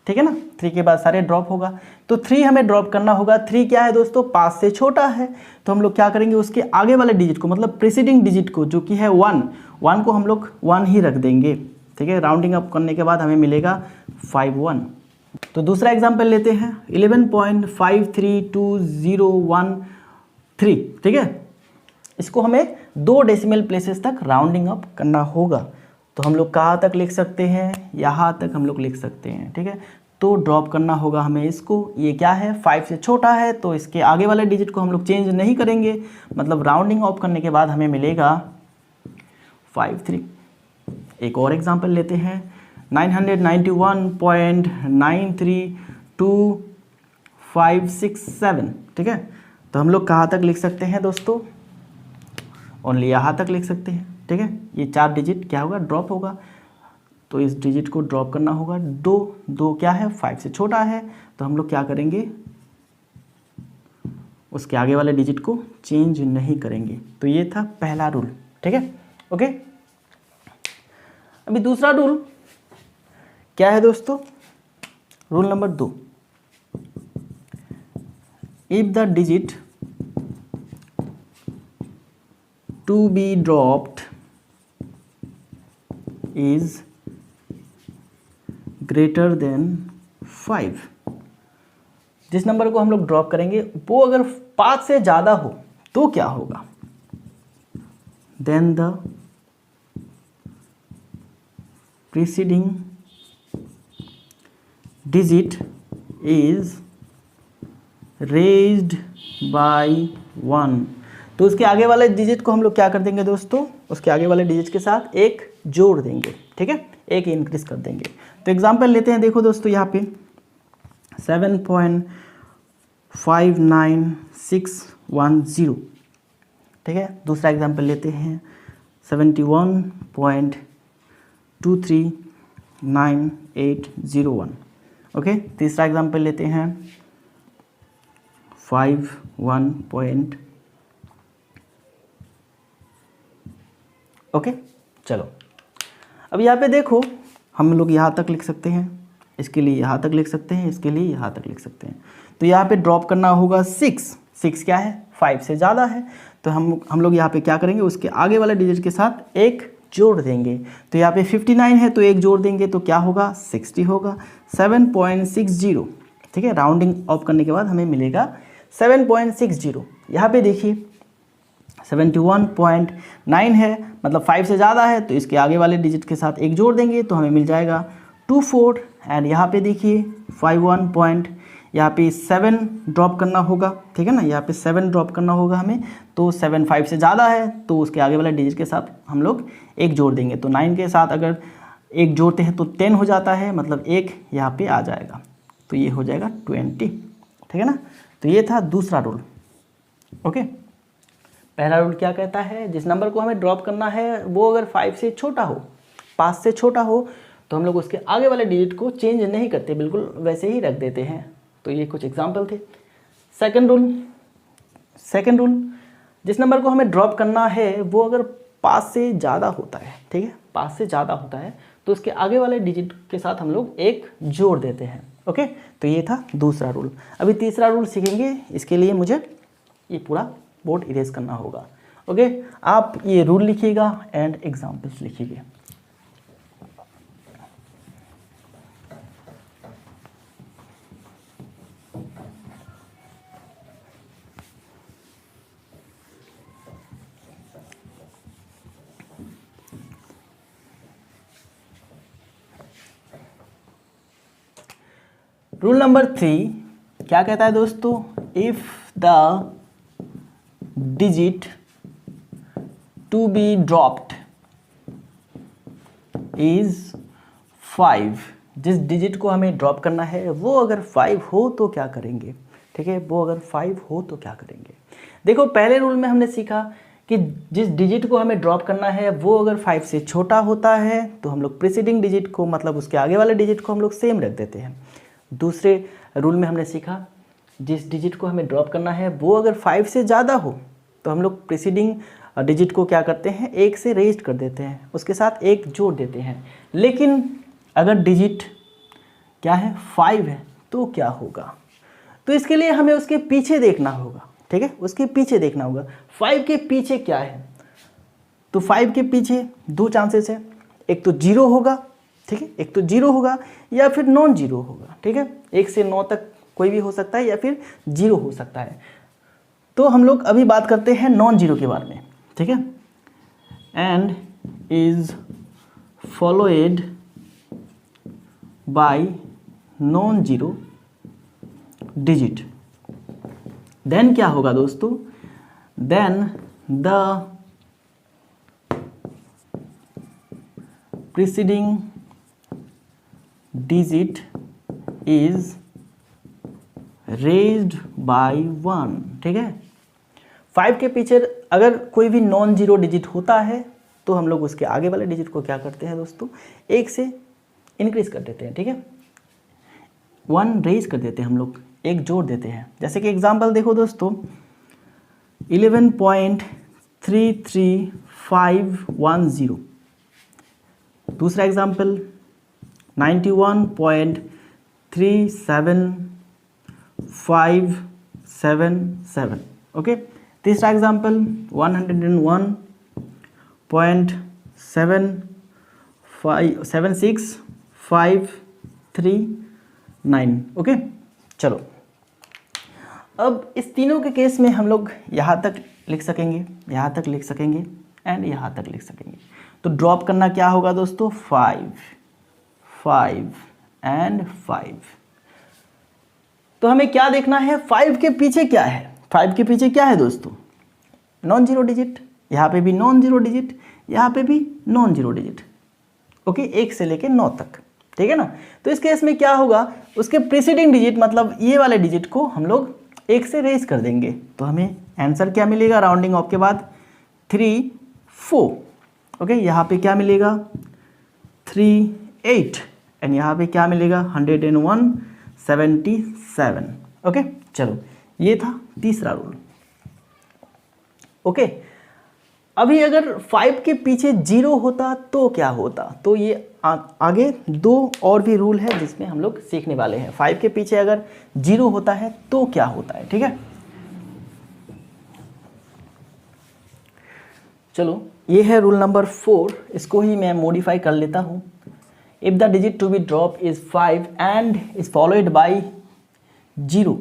ठीक है ना। 3 के बाद सारे ड्रॉप होगा, तो 3 हमें ड्रॉप करना होगा। 3 क्या है दोस्तों, 5 से छोटा है, तो हम लोग क्या करेंगे, उसके आगे वाले डिजिट को, मतलब प्रीसीडिंग डिजिट को, जो कि है 1 को हम लोग 1 ही रख देंगे, ठीक है। राउंडिंग अप करने के बाद हमें मिलेगा 51, तो दूसरा एग्जाम्पल लेते हैं 11.532013, ठीक है। इसको हमें 2 डेसिमल प्लेसेस तक राउंडिंग अप करना होगा। तो हम लोग कहाँ तक लिख सकते हैं, यहाँ तक हम लोग लिख सकते हैं, ठीक है। तो ड्रॉप करना होगा हमें इसको, ये क्या है 5 से छोटा है तो इसके आगे वाले डिजिट को हम लोग चेंज नहीं करेंगे, मतलब राउंडिंग ऑफ करने के बाद हमें मिलेगा 53। एक और एग्जांपल लेते हैं 991.932567, ठीक है। तो हम लोग कहाँ तक लिख सकते हैं दोस्तों, ओनली यहाँ तक लिख सकते हैं, ठीक है। ये 4 डिजिट क्या होगा, ड्रॉप होगा। तो इस डिजिट को ड्रॉप करना होगा, दो क्या है 5 से छोटा है, तो हम लोग क्या करेंगे, उसके आगे वाले डिजिट को चेंज नहीं करेंगे। तो ये था पहला रूल, ठीक है, ओके। अभी दूसरा रूल क्या है दोस्तों, rule number 2, if the digit to be dropped is greater than 5, जिस नंबर को हम लोग ड्रॉप करेंगे वो अगर 5 से ज़्यादा हो तो क्या होगा, then the preceding digit is raised by 1। तो उसके आगे वाले डिजिट को हम लोग क्या कर देंगे दोस्तों, उसके आगे वाले डिजिट के साथ एक जोड़ देंगे, ठीक है, एक इंक्रीज कर देंगे। तो एग्जांपल लेते हैं, देखो दोस्तों यहाँ पे 7.59610, ठीक है। दूसरा एग्जांपल लेते हैं 71.239801, ओके। तीसरा एग्जांपल लेते हैं 51. ओके, चलो अब यहाँ पे देखो हम लोग यहाँ तक लिख सकते हैं, इसके लिए यहाँ तक लिख सकते हैं, इसके लिए यहाँ तक लिख सकते हैं। तो यहाँ पे ड्रॉप करना होगा 6 क्या है 5 से ज़्यादा है, तो हम लोग यहाँ पे क्या करेंगे, उसके आगे वाले डिजिट के साथ एक जोड़ देंगे। तो यहाँ पे 59 है तो एक जोड़ देंगे तो क्या होगा 60 होगा, 7.60, ठीक है। राउंडिंग ऑफ करने के बाद हमें मिलेगा 7.60। यहाँ पे देखिए 71.9 है, मतलब 5 से ज़्यादा है तो इसके आगे वाले डिजिट के साथ एक जोड़ देंगे तो हमें मिल जाएगा 24। एंड यहाँ पे देखिए 51. यहाँ पे 7 ड्रॉप करना होगा, ठीक है ना, यहाँ पे 7 ड्रॉप करना होगा हमें। तो 7 5 से ज़्यादा है तो उसके आगे वाले डिजिट के साथ हम लोग एक जोड़ देंगे। तो 9 के साथ अगर एक जोड़ते हैं तो 10 हो जाता है, मतलब एक यहाँ पे आ जाएगा, तो ये हो जाएगा 20, ठीक है ना। तो ये था दूसरा रूल, ओके। पहला रूल क्या कहता है, जिस नंबर को हमें ड्रॉप करना है वो अगर 5 से छोटा हो, 5 से छोटा हो, तो हम लोग उसके आगे वाले डिजिट को चेंज नहीं करते, बिल्कुल वैसे ही रख देते हैं। तो ये कुछ एग्जाम्पल थे। सेकंड रूल, जिस नंबर को हमें ड्रॉप करना है वो अगर 5 से ज़्यादा होता है, ठीक है, 5 से ज़्यादा होता है तो उसके आगे वाले डिजिट के साथ हम लोग एक जोड़ देते हैं, ओके। तो ये था दूसरा रूल। अभी तीसरा रूल सीखेंगे, इसके लिए मुझे ये पूरा बोर्ड इरेज करना होगा, ओके। आप ये रूल लिखिएगा एंड एग्जाम्पल्स लिखिएगा। रूल नंबर 3 क्या कहता है दोस्तों, if the digit to be dropped is 5, जिस डिजिट को हमें ड्रॉप करना है वो अगर 5 हो तो क्या करेंगे, ठीक है, वो अगर 5 हो तो क्या करेंगे। देखो पहले रूल में हमने सीखा कि जिस डिजिट को हमें ड्रॉप करना है वो अगर 5 से छोटा होता है तो हम लोग प्रीसीडिंग डिजिट को, मतलब उसके आगे वाले डिजिट को हम लोग सेम रख देते हैं। दूसरे रूल में हमने सीखा जिस डिजिट को हमें ड्रॉप करना है वो अगर 5 से ज़्यादा हो तो हम लोग प्रीसीडिंग डिजिट को क्या करते हैं, 1 से रेज कर देते हैं, उसके साथ एक जोड़ देते हैं। लेकिन अगर डिजिट क्या है 5 है तो क्या होगा, तो इसके लिए हमें उसके पीछे देखना होगा, ठीक है, उसके पीछे देखना होगा 5 के पीछे क्या है। तो 5 के पीछे 2 चांसेस है, एक तो 0 होगा ठीक है, एक तो 0 होगा या फिर नॉन जीरो होगा, ठीक है, 1 से 9 तक कोई भी हो सकता है या फिर 0 हो सकता है। तो हम लोग अभी बात करते हैं नॉन जीरो के बारे में, ठीक है। And is followed by non zero digit, then क्या होगा दोस्तों, then the preceding digit is raised by 1, ठीक है। 5 के पीछे अगर कोई भी नॉन जीरो डिजिट होता है तो हम लोग उसके आगे वाले डिजिट को क्या करते हैं दोस्तों, 1 से इंक्रीज कर देते हैं, ठीक है, 1 रेज कर देते हैं हम लोग, 1 जोड़ देते हैं। जैसे कि एग्जांपल देखो दोस्तों, 11.33510, दूसरा एग्जांपल 91.37577, ओके। तीसरा एग्जांपल 101.76539, ओके। चलो, अब इस तीनों के केस में हम लोग यहाँ तक लिख सकेंगे, यहाँ तक लिख सकेंगे एंड यहाँ तक लिख सकेंगे। तो ड्रॉप करना क्या होगा दोस्तों, 5 एंड 5। तो हमें क्या देखना है, 5 के पीछे क्या है, 5 के पीछे क्या है दोस्तों, नॉन जीरो डिजिट, यहाँ पे भी नॉन जीरो डिजिट, यहाँ पे भी नॉन जीरो डिजिट, ओके, 1 से लेके 9 तक, ठीक है ना। तो इस केस में क्या होगा, उसके प्रीसीडिंग डिजिट मतलब ये वाले डिजिट को हम लोग 1 से रेज कर देंगे, तो हमें आंसर क्या मिलेगा, राउंडिंग ऑफ के बाद 3 4, ओके। यहाँ पे क्या मिलेगा 3 8 एंड यहाँ पे क्या मिलेगा 101 77, ओके। चलो, ये था तीसरा रूल, ओके। अभी अगर 5 के पीछे 0 होता तो क्या होता, तो ये आगे 2 और भी रूल है जिसमें हम लोग सीखने वाले हैं। 5 के पीछे अगर 0 होता है तो क्या होता है, ठीक है। चलो, ये है रूल नंबर 4, इसको ही मैं मॉडिफाई कर लेता हूँ। If the digit to be drop is 5 and is followed by 0,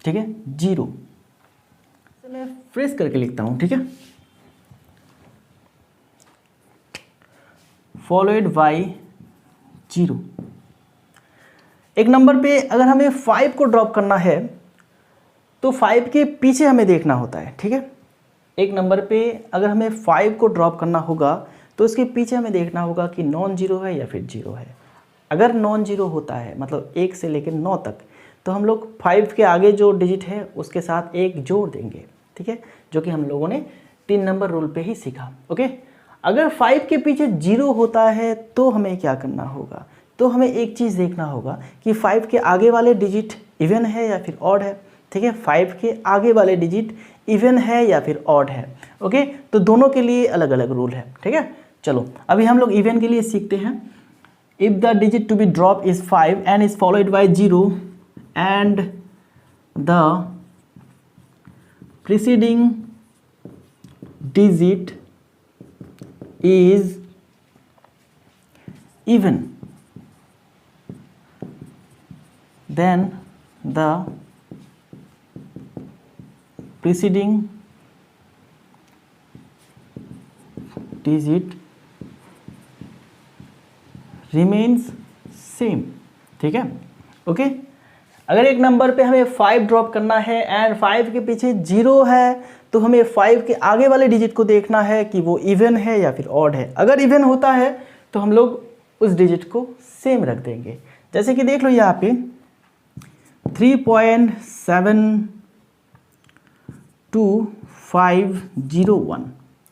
ठीक है, 0, मैं फ्रेश करके लिखता हूँ, ठीक है, फॉलोड बाय 0। एक नंबर पे अगर हमें 5 को ड्रॉप करना है तो 5 के पीछे हमें देखना होता है, ठीक है। एक नंबर पे अगर हमें 5 को ड्रॉप करना होगा तो इसके पीछे हमें देखना होगा कि नॉन जीरो है या फिर 0 है। अगर नॉन जीरो होता है मतलब 1 से लेकर 9 तक, तो हम लोग 5 के आगे जो डिजिट है उसके साथ 1 जोड़ देंगे, ठीक है, जो कि हम लोगों ने 3 नंबर रूल पे ही सीखा, ओके। अगर 5 के पीछे 0 होता है तो हमें क्या करना होगा, तो हमें एक चीज़ देखना होगा कि 5 के आगे वाले डिजिट इवन है या फिर ऑड है, ठीक है, 5 के आगे वाले डिजिट इवन है या फिर ऑड है, ओके। तो दोनों के लिए अलग अलग रूल है, ठीक है। चलो, अभी हम लोग इवन के लिए सीखते हैं। If the digit to be drop is 5 and is followed by 0 and the preceding digit is even, then the preceding digit remains same, ठीक है, ओके। अगर एक नंबर पे हमें 5 ड्रॉप करना है एंड 5 के पीछे 0 है तो हमें 5 के आगे वाले डिजिट को देखना है कि वो इवन है या फिर ऑड है। अगर इवन होता है तो हम लोग उस डिजिट को सेम रख देंगे। जैसे कि देख लो यहाँ पे 3.72501,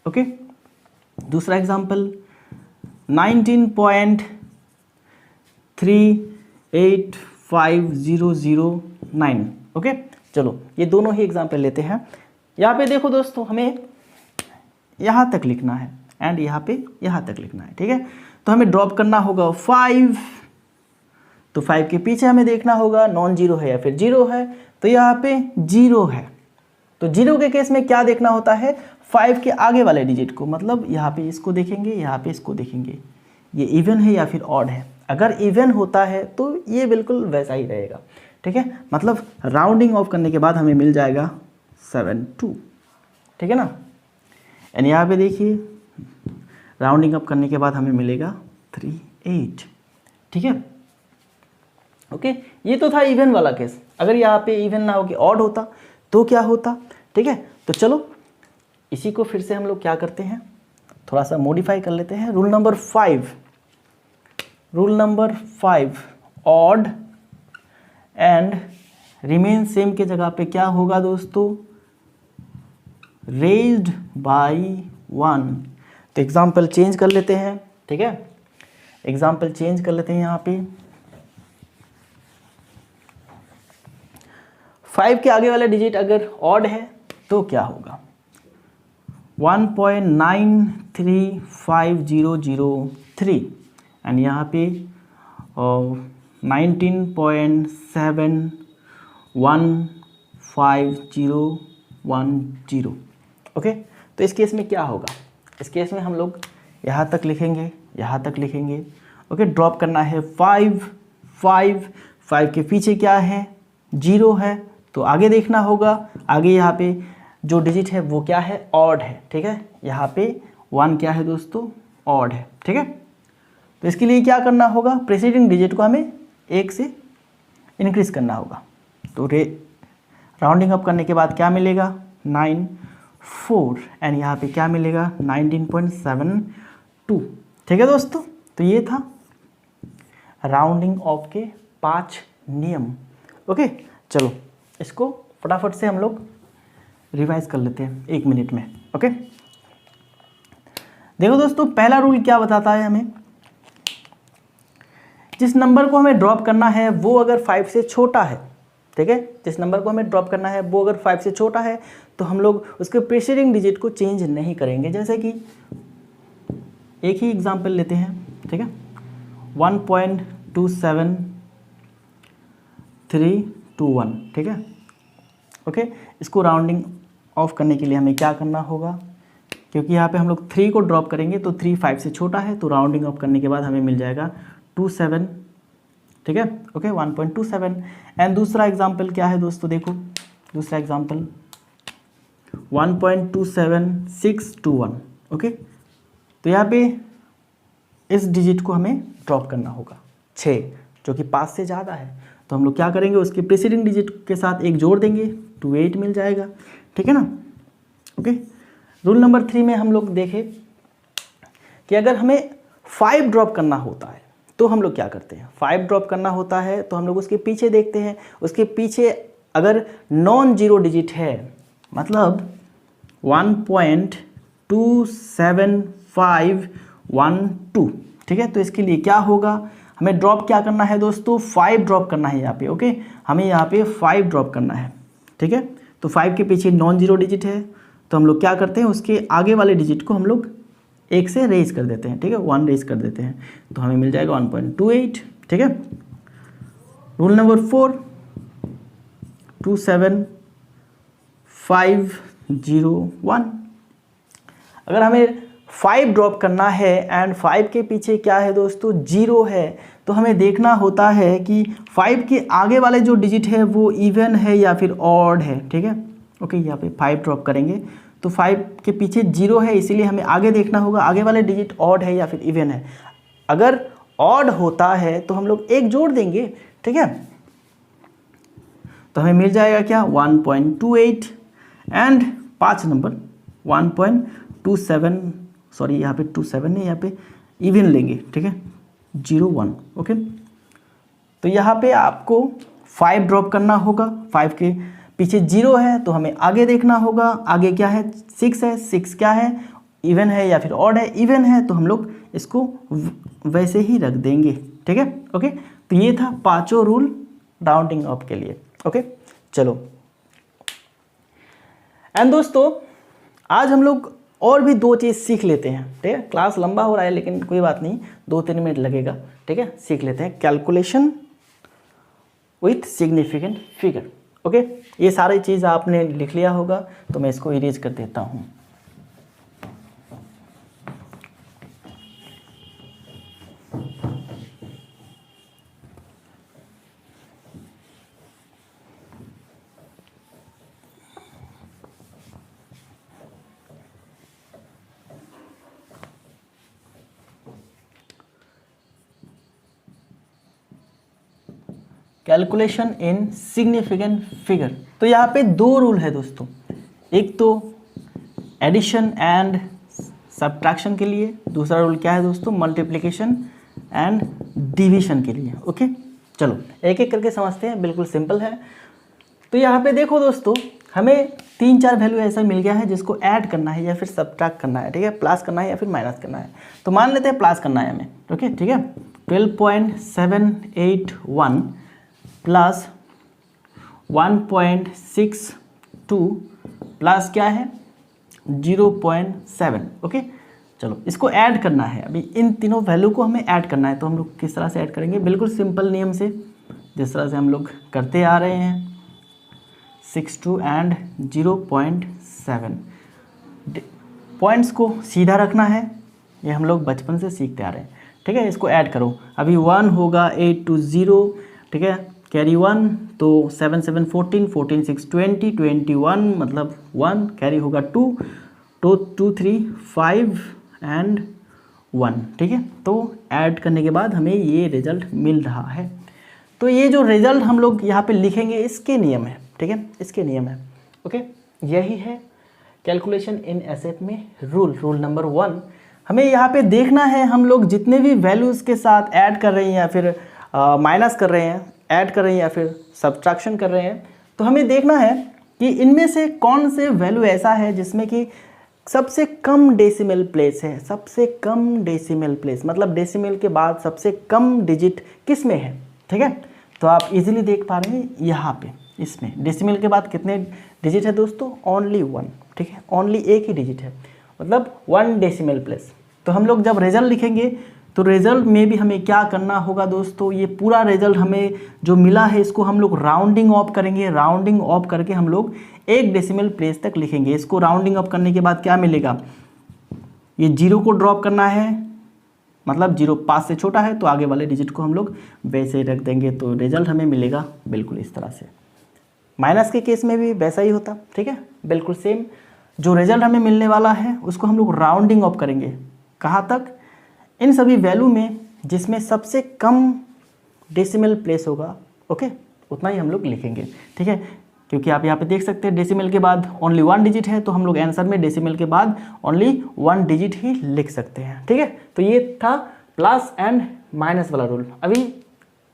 ओके। दूसरा एग्जांपल 19.385009, ओके। चलो, ये दोनों ही एग्जांपल लेते हैं। यहाँ पे देखो दोस्तों, हमें यहाँ तक लिखना है एंड यहाँ पे यहाँ तक लिखना है, ठीक है। तो हमें ड्रॉप करना होगा 5, तो 5 के पीछे हमें देखना होगा नॉन जीरो है या फिर 0 है, तो यहाँ पे 0 है। तो 0 के केस में क्या देखना होता है, 5 के आगे वाले डिजिट को, मतलब यहाँ पे इसको देखेंगे, यहाँ पे इसको देखेंगे, ये इवन है या फिर ऑड है। अगर इवन होता है तो ये बिल्कुल वैसा ही रहेगा, ठीक है। मतलब राउंडिंग ऑफ करने के बाद हमें मिल जाएगा 72, ठीक है ना। एंड यहाँ पे देखिए राउंडिंग अप करने के बाद हमें मिलेगा 38, ठीक है। ओके, ये तो था इवन वाला केस। अगर यहाँ पे इवन ना हो कि ऑड होता तो क्या होता, ठीक है। तो चलो इसी को फिर से हम लोग क्या करते हैं, थोड़ा सा मॉडिफाई कर लेते हैं। Rule number 5 odd and remain same के जगह पे क्या होगा दोस्तों, रेज्ड बाई 1। तो एग्जाम्पल चेंज कर लेते हैं, ठीक है। एग्जाम्पल चेंज कर लेते हैं। यहाँ पे 5 के आगे वाला डिजिट अगर ऑड है तो क्या होगा, 1.935003 एंड यहाँ पे 19.715010। ओके, तो इस केस में क्या होगा, इस केस में हम लोग यहाँ तक लिखेंगे, यहाँ तक लिखेंगे। ओके, ड्रॉप करना है 5 के पीछे क्या है, 0 है, तो आगे देखना होगा। आगे यहाँ पे जो डिजिट है वो क्या है, ऑड है, ठीक है। यहाँ पे 1 क्या है दोस्तों, ऑड है, ठीक है। तो इसके लिए क्या करना होगा, प्रीसीडिंग डिजिट को हमें 1 से इंक्रीज करना होगा। तो राउंडिंग अप करने के बाद क्या मिलेगा, 94 एंड यहाँ पे क्या मिलेगा, 19.72, ठीक है दोस्तों। तो ये था राउंडिंग ऑफ के 5 नियम। ओके, चलो इसको फटाफट से हम लोग रिवाइज कर लेते हैं 1 मिनट में। ओके, देखो दोस्तों, पहला रूल क्या बताता है हमें, जिस नंबर को हमें ड्रॉप करना है वो अगर 5 से छोटा है, ठीक है, जिस नंबर को हमें ड्रॉप करना है वो अगर 5 से छोटा है तो हम लोग उसके प्रीसीडिंग डिजिट को चेंज नहीं करेंगे। जैसे कि एक ही एग्जांपल लेते हैं, ठीक है, 1.27321, ठीक है। ओके, इसको राउंडिंग ऑफ करने के लिए हमें क्या करना होगा, क्योंकि यहाँ पे हम लोग 3 को ड्रॉप करेंगे तो 3 5 से छोटा है, तो राउंडिंग ऑफ करने के बाद हमें मिल जाएगा 27, ठीक है। ओके, 1.27 एंड दूसरा एग्जांपल क्या है दोस्तों, देखो दूसरा एग्जांपल 1.27621। ओके, तो यहाँ पे इस डिजिट को हमें ड्रॉप करना होगा 6, जो कि 5 से ज़्यादा है। तो हम लोग क्या करेंगे, उसके प्रीसीडिंग डिजिट के साथ 1 जोड़ देंगे, 28 मिल जाएगा, ठीक है ना। ओके, रूल नंबर 3 में हम लोग देखें कि अगर हमें 5 ड्रॉप करना होता है तो हम लोग क्या करते हैं, 5 ड्रॉप करना होता है तो हम लोग उसके पीछे देखते हैं। उसके पीछे अगर नॉन जीरो डिजिट है, मतलब 1.27512, ठीक है। तो इसके लिए क्या होगा, हमें ड्रॉप क्या करना है दोस्तों, 5 ड्रॉप करना है यहाँ पे। ओके, हमें यहाँ पे 5 ड्रॉप करना है, ठीक है। तो 5 के पीछे नॉन जीरो डिजिट है, तो हम लोग क्या करते हैं, उसके आगे वाले डिजिट को हम लोग 1 से रेज कर देते हैं, ठीक है, 1 रेज कर देते हैं, तो हमें मिल जाएगा 1.28, ठीक है। Rule number 4, 27501। अगर हमें 5 ड्रॉप करना है एंड 5 के पीछे क्या है दोस्तों, 0 है, तो हमें देखना होता है कि 5 के आगे वाले जो डिजिट है वो इवन है या फिर ऑड है, ठीक है। ओके, यहाँ पे 5 ड्रॉप करेंगे तो 5 के पीछे 0 है, इसीलिए हमें आगे देखना होगा आगे वाले डिजिट ऑड है या फिर इवन है। अगर ऑड होता है तो हम लोग 1 जोड़ देंगे, ठीक है, तो हमें मिल जाएगा क्या, 1.28 एंड 5 नंबर 1.27, सॉरी यहाँ पे 27 नहीं, यहाँ पे इवन लेंगे, ठीक है, 01। ओके, तो यहाँ पे आपको 5 ड्रॉप करना होगा, 5 के पीछे 0 है तो हमें आगे देखना होगा, आगे क्या है, 6 है, 6 क्या है, इवन है या फिर ऑड है, इवन है तो हम लोग इसको वैसे ही रख देंगे, ठीक है। ओके, तो ये था 5 रूल राउंडिंग ऑफ के लिए। ओके, चलो एंड दोस्तों आज हम लोग और भी 2 चीज़ सीख लेते हैं, ठीक है। क्लास लंबा हो रहा है लेकिन कोई बात नहीं, 2-3 मिनट लगेगा, ठीक है। सीख लेते हैं calculation with significant figure. Okay, ये सारी चीज़ आपने लिख लिया होगा तो मैं इसको इरेज कर देता हूँ। Calculation in significant figure. तो यहाँ पे दो रूल है दोस्तों, एक तो एडिशन एंड सब्ट्रैक्शन के लिए, दूसरा रूल क्या है दोस्तों, मल्टीप्लिकेशन एंड डिवीजन के लिए। ओके, चलो एक एक करके समझते हैं, बिल्कुल सिंपल है। तो यहाँ पे देखो दोस्तों, हमें 3-4 वैल्यू ऐसा मिल गया है जिसको ऐड करना है या फिर सब्ट्रैक्ट करना है, ठीक है, प्लस करना है या फिर माइनस करना है। तो मान लेते हैं प्लस करना है हमें, ओके, ठीक है। 12.781 प्लस 1.62 प्लस क्या है 0.7। ओके, चलो इसको ऐड करना है। अभी इन तीनों वैल्यू को हमें ऐड करना है, तो हम लोग किस तरह से ऐड करेंगे, बिल्कुल सिंपल नियम से, जिस तरह से हम लोग करते आ रहे हैं, 62 एंड 0.7। पॉइंट्स को सीधा रखना है, ये हम लोग बचपन से सीखते आ रहे हैं, ठीक है। इसको ऐड करो, अभी 1 होगा 8 2 0, ठीक है, कैरी 1, तो 7 7 14, 14 6 20, 21 मतलब 1, कैरी होगा 2, तो 2 3 5 एंड 1, ठीक है। तो ऐड करने के बाद हमें ये रिजल्ट मिल रहा है। तो ये जो रिजल्ट हम लोग यहाँ पे लिखेंगे, इसके नियम है, ठीक है, इसके नियम है। ओके, यही है कैलकुलेशन इन एसेट में रूल नंबर 1। हमें यहाँ पे देखना है, हम लोग जितने भी वैल्यूज़ के साथ ऐड कर रहे हैं या फिर माइनस कर रहे हैं, ऐड कर रहे हैं या फिर सब्ट्रैक्शन कर रहे हैं, तो हमें देखना है कि इनमें से कौन से वैल्यू ऐसा है जिसमें कि सबसे कम डेसिमल प्लेस है। सबसे कम डेसिमल प्लेस मतलब डेसिमल के बाद सबसे कम डिजिट किस में है, ठीक है। तो आप इजीली देख पा रहे हैं यहाँ पे, इसमें डेसिमल के बाद कितने डिजिट है दोस्तों, ओनली 1, ठीक है, ओनली एक ही डिजिट है, मतलब 1 डेसिमल प्लेस। तो हम लोग जब रिजल्ट लिखेंगे तो रिजल्ट में भी हमें क्या करना होगा दोस्तों, ये पूरा रिजल्ट हमें जो मिला है इसको हम लोग राउंडिंग ऑफ करेंगे। राउंडिंग ऑफ करके हम लोग 1 डेसिमल प्लेस तक लिखेंगे। इसको राउंडिंग ऑफ करने के बाद क्या मिलेगा, ये 0 को ड्रॉप करना है, मतलब 0 5 से छोटा है तो आगे वाले डिजिट को हम लोग वैसे ही रख देंगे। तो रिजल्ट हमें मिलेगा बिल्कुल इस तरह से। माइनस के केस में भी वैसा ही होता, ठीक है, बिल्कुल सेम। जो रिजल्ट हमें मिलने वाला है उसको हम लोग राउंडिंग ऑफ करेंगे, कहाँ तक, इन सभी वैल्यू में जिसमें सबसे कम डेसिमल प्लेस होगा, ओके, उतना ही हम लोग लिखेंगे, ठीक है। क्योंकि आप यहाँ पे देख सकते हैं डेसिमल के बाद ओनली 1 डिजिट है, तो हम लोग आंसर में डेसिमल के बाद ओनली 1 डिजिट ही लिख सकते हैं, ठीक है। तो ये था प्लस एंड माइनस वाला रूल। अभी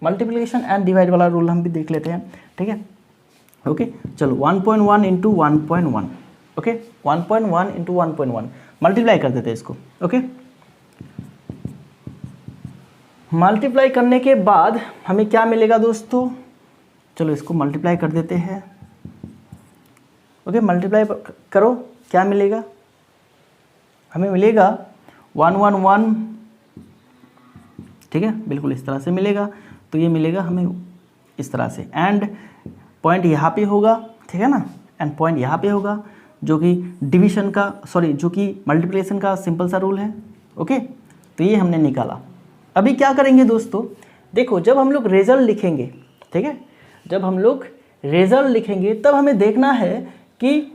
मल्टीप्लिकेशन एंड डिवाइड वाला रूल हम भी देख लेते हैं, ठीक है। ओके, चलो 1.1 इंटू 1.1, ओके, 1.1 इंटू 1.1 मल्टीप्लाई कर देते हैं इसको, ओके। मल्टीप्लाई करने के बाद हमें क्या मिलेगा दोस्तों, चलो इसको मल्टीप्लाई कर देते हैं, ओके, मल्टीप्लाई करो, क्या मिलेगा, हमें मिलेगा 111, ठीक है, बिल्कुल इस तरह से मिलेगा। तो ये मिलेगा हमें इस तरह से, एंड पॉइंट यहाँ पे होगा, ठीक है ना, एंड पॉइंट यहाँ पे होगा, जो कि डिवीजन का जो कि मल्टीप्लिकेशन का सिंपल सा रूल है, ओके। तो ये हमने निकाला। अभी क्या करेंगे दोस्तों, देखो जब हम लोग रिजल्ट लिखेंगे, ठीक है, जब हम लोग रिजल्ट लिखेंगे तब हमें देखना है कि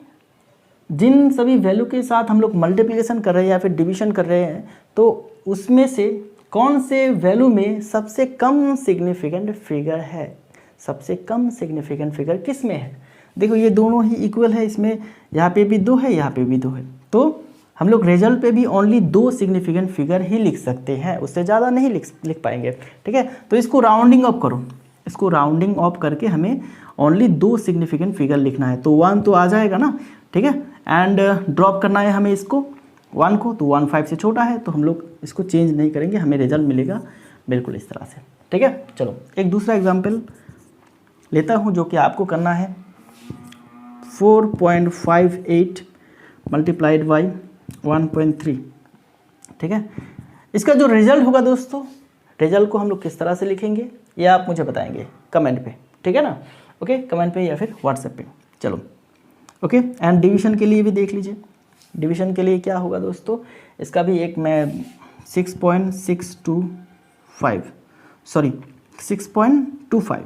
जिन सभी वैल्यू के साथ हम लोग मल्टीप्लिकेशन कर रहे हैं या फिर डिवीजन कर रहे हैं, तो उसमें से कौन से वैल्यू में सबसे कम सिग्निफिकेंट फिगर है, सबसे कम सिग्निफिकेंट फिगर किस में है। देखो ये दोनों ही इक्वल है, इसमें यहाँ पे भी 2 है, यहाँ पे भी 2 है, तो हम लोग रिजल्ट पे भी ओनली 2 सिग्निफिकेंट फिगर ही लिख सकते हैं, उससे ज़्यादा नहीं लिख पाएंगे, ठीक है। तो इसको राउंडिंग ऑफ करो, इसको राउंडिंग ऑफ करके हमें ओनली 2 सिग्निफिकेंट फिगर लिखना है। तो 1 तो आ जाएगा ना, ठीक है, एंड ड्रॉप करना है हमें इसको 1 को, तो 1 5 से छोटा है, तो हम लोग इसको चेंज नहीं करेंगे, हमें रिजल्ट मिलेगा बिल्कुल इस तरह से, ठीक है। चलो एक दूसरा एग्जाम्पल लेता हूँ जो कि आपको करना है, 4.58 मल्टीप्लाइड बाई 1.3, ठीक है। इसका जो रिजल्ट होगा दोस्तों, रिजल्ट को हम लोग किस तरह से लिखेंगे ये आप मुझे बताएंगे कमेंट पे, ठीक है ना, ओके, कमेंट पे या फिर व्हाट्सएप पे। चलो ओके, एंड डिवीजन के लिए भी देख लीजिए। डिवीजन के लिए क्या होगा दोस्तों, इसका भी एक मैं 6.25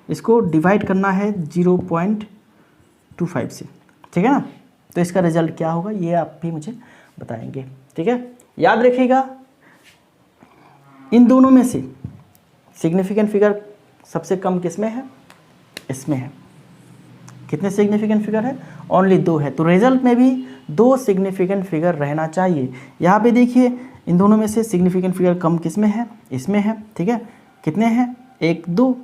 इसको डिवाइड करना है 0.25 से, ठीक है ना। तो इसका रिजल्ट क्या होगा ये आप भी मुझे बताएंगे, ठीक है। याद रखिएगा इन दोनों में से सिग्निफिकेंट फिगर सबसे कम किस में है, इसमें है। कितने सिग्निफिकेंट फिगर है, ओनली 2 है। तो रिजल्ट में भी 2 सिग्निफिकेंट फिगर रहना चाहिए। यहाँ पे देखिए इन दोनों में से सिग्निफिकेंट फिगर कम किस में है, इसमें है, ठीक है। कितने हैं, 1 2,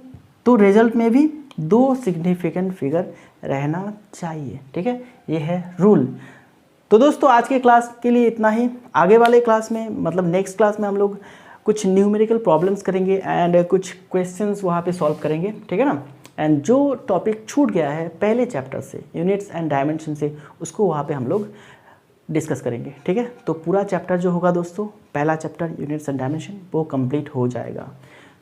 तो रिजल्ट में भी 2 सिग्निफिकेंट फिगर रहना चाहिए, ठीक है। ये है रूल। तो दोस्तों आज के क्लास के लिए इतना ही। आगे वाले क्लास में मतलब नेक्स्ट क्लास में हम लोग कुछ न्यूमेरिकल प्रॉब्लम्स करेंगे एंड कुछ क्वेश्चंस वहाँ पे सॉल्व करेंगे, ठीक है ना। एंड जो टॉपिक छूट गया है पहले चैप्टर से, यूनिट्स एंड डायमेंशन से, उसको वहाँ पे हम लोग डिस्कस करेंगे, ठीक है। तो पूरा चैप्टर जो होगा दोस्तों, पहला चैप्टर यूनिट्स एंड डायमेंशन, वो कंप्लीट हो जाएगा।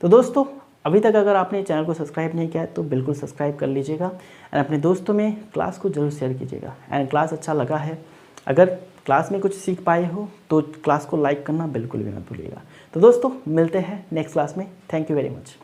तो दोस्तों अभी तक अगर आपने चैनल को सब्सक्राइब नहीं किया है तो बिल्कुल सब्सक्राइब कर लीजिएगा एंड अपने दोस्तों में क्लास को जरूर शेयर कीजिएगा। एंड क्लास अच्छा लगा है, अगर क्लास में कुछ सीख पाए हो तो क्लास को लाइक करना बिल्कुल भी मत भूलिएगा। तो दोस्तों मिलते हैं नेक्स्ट क्लास में। Thank you very much.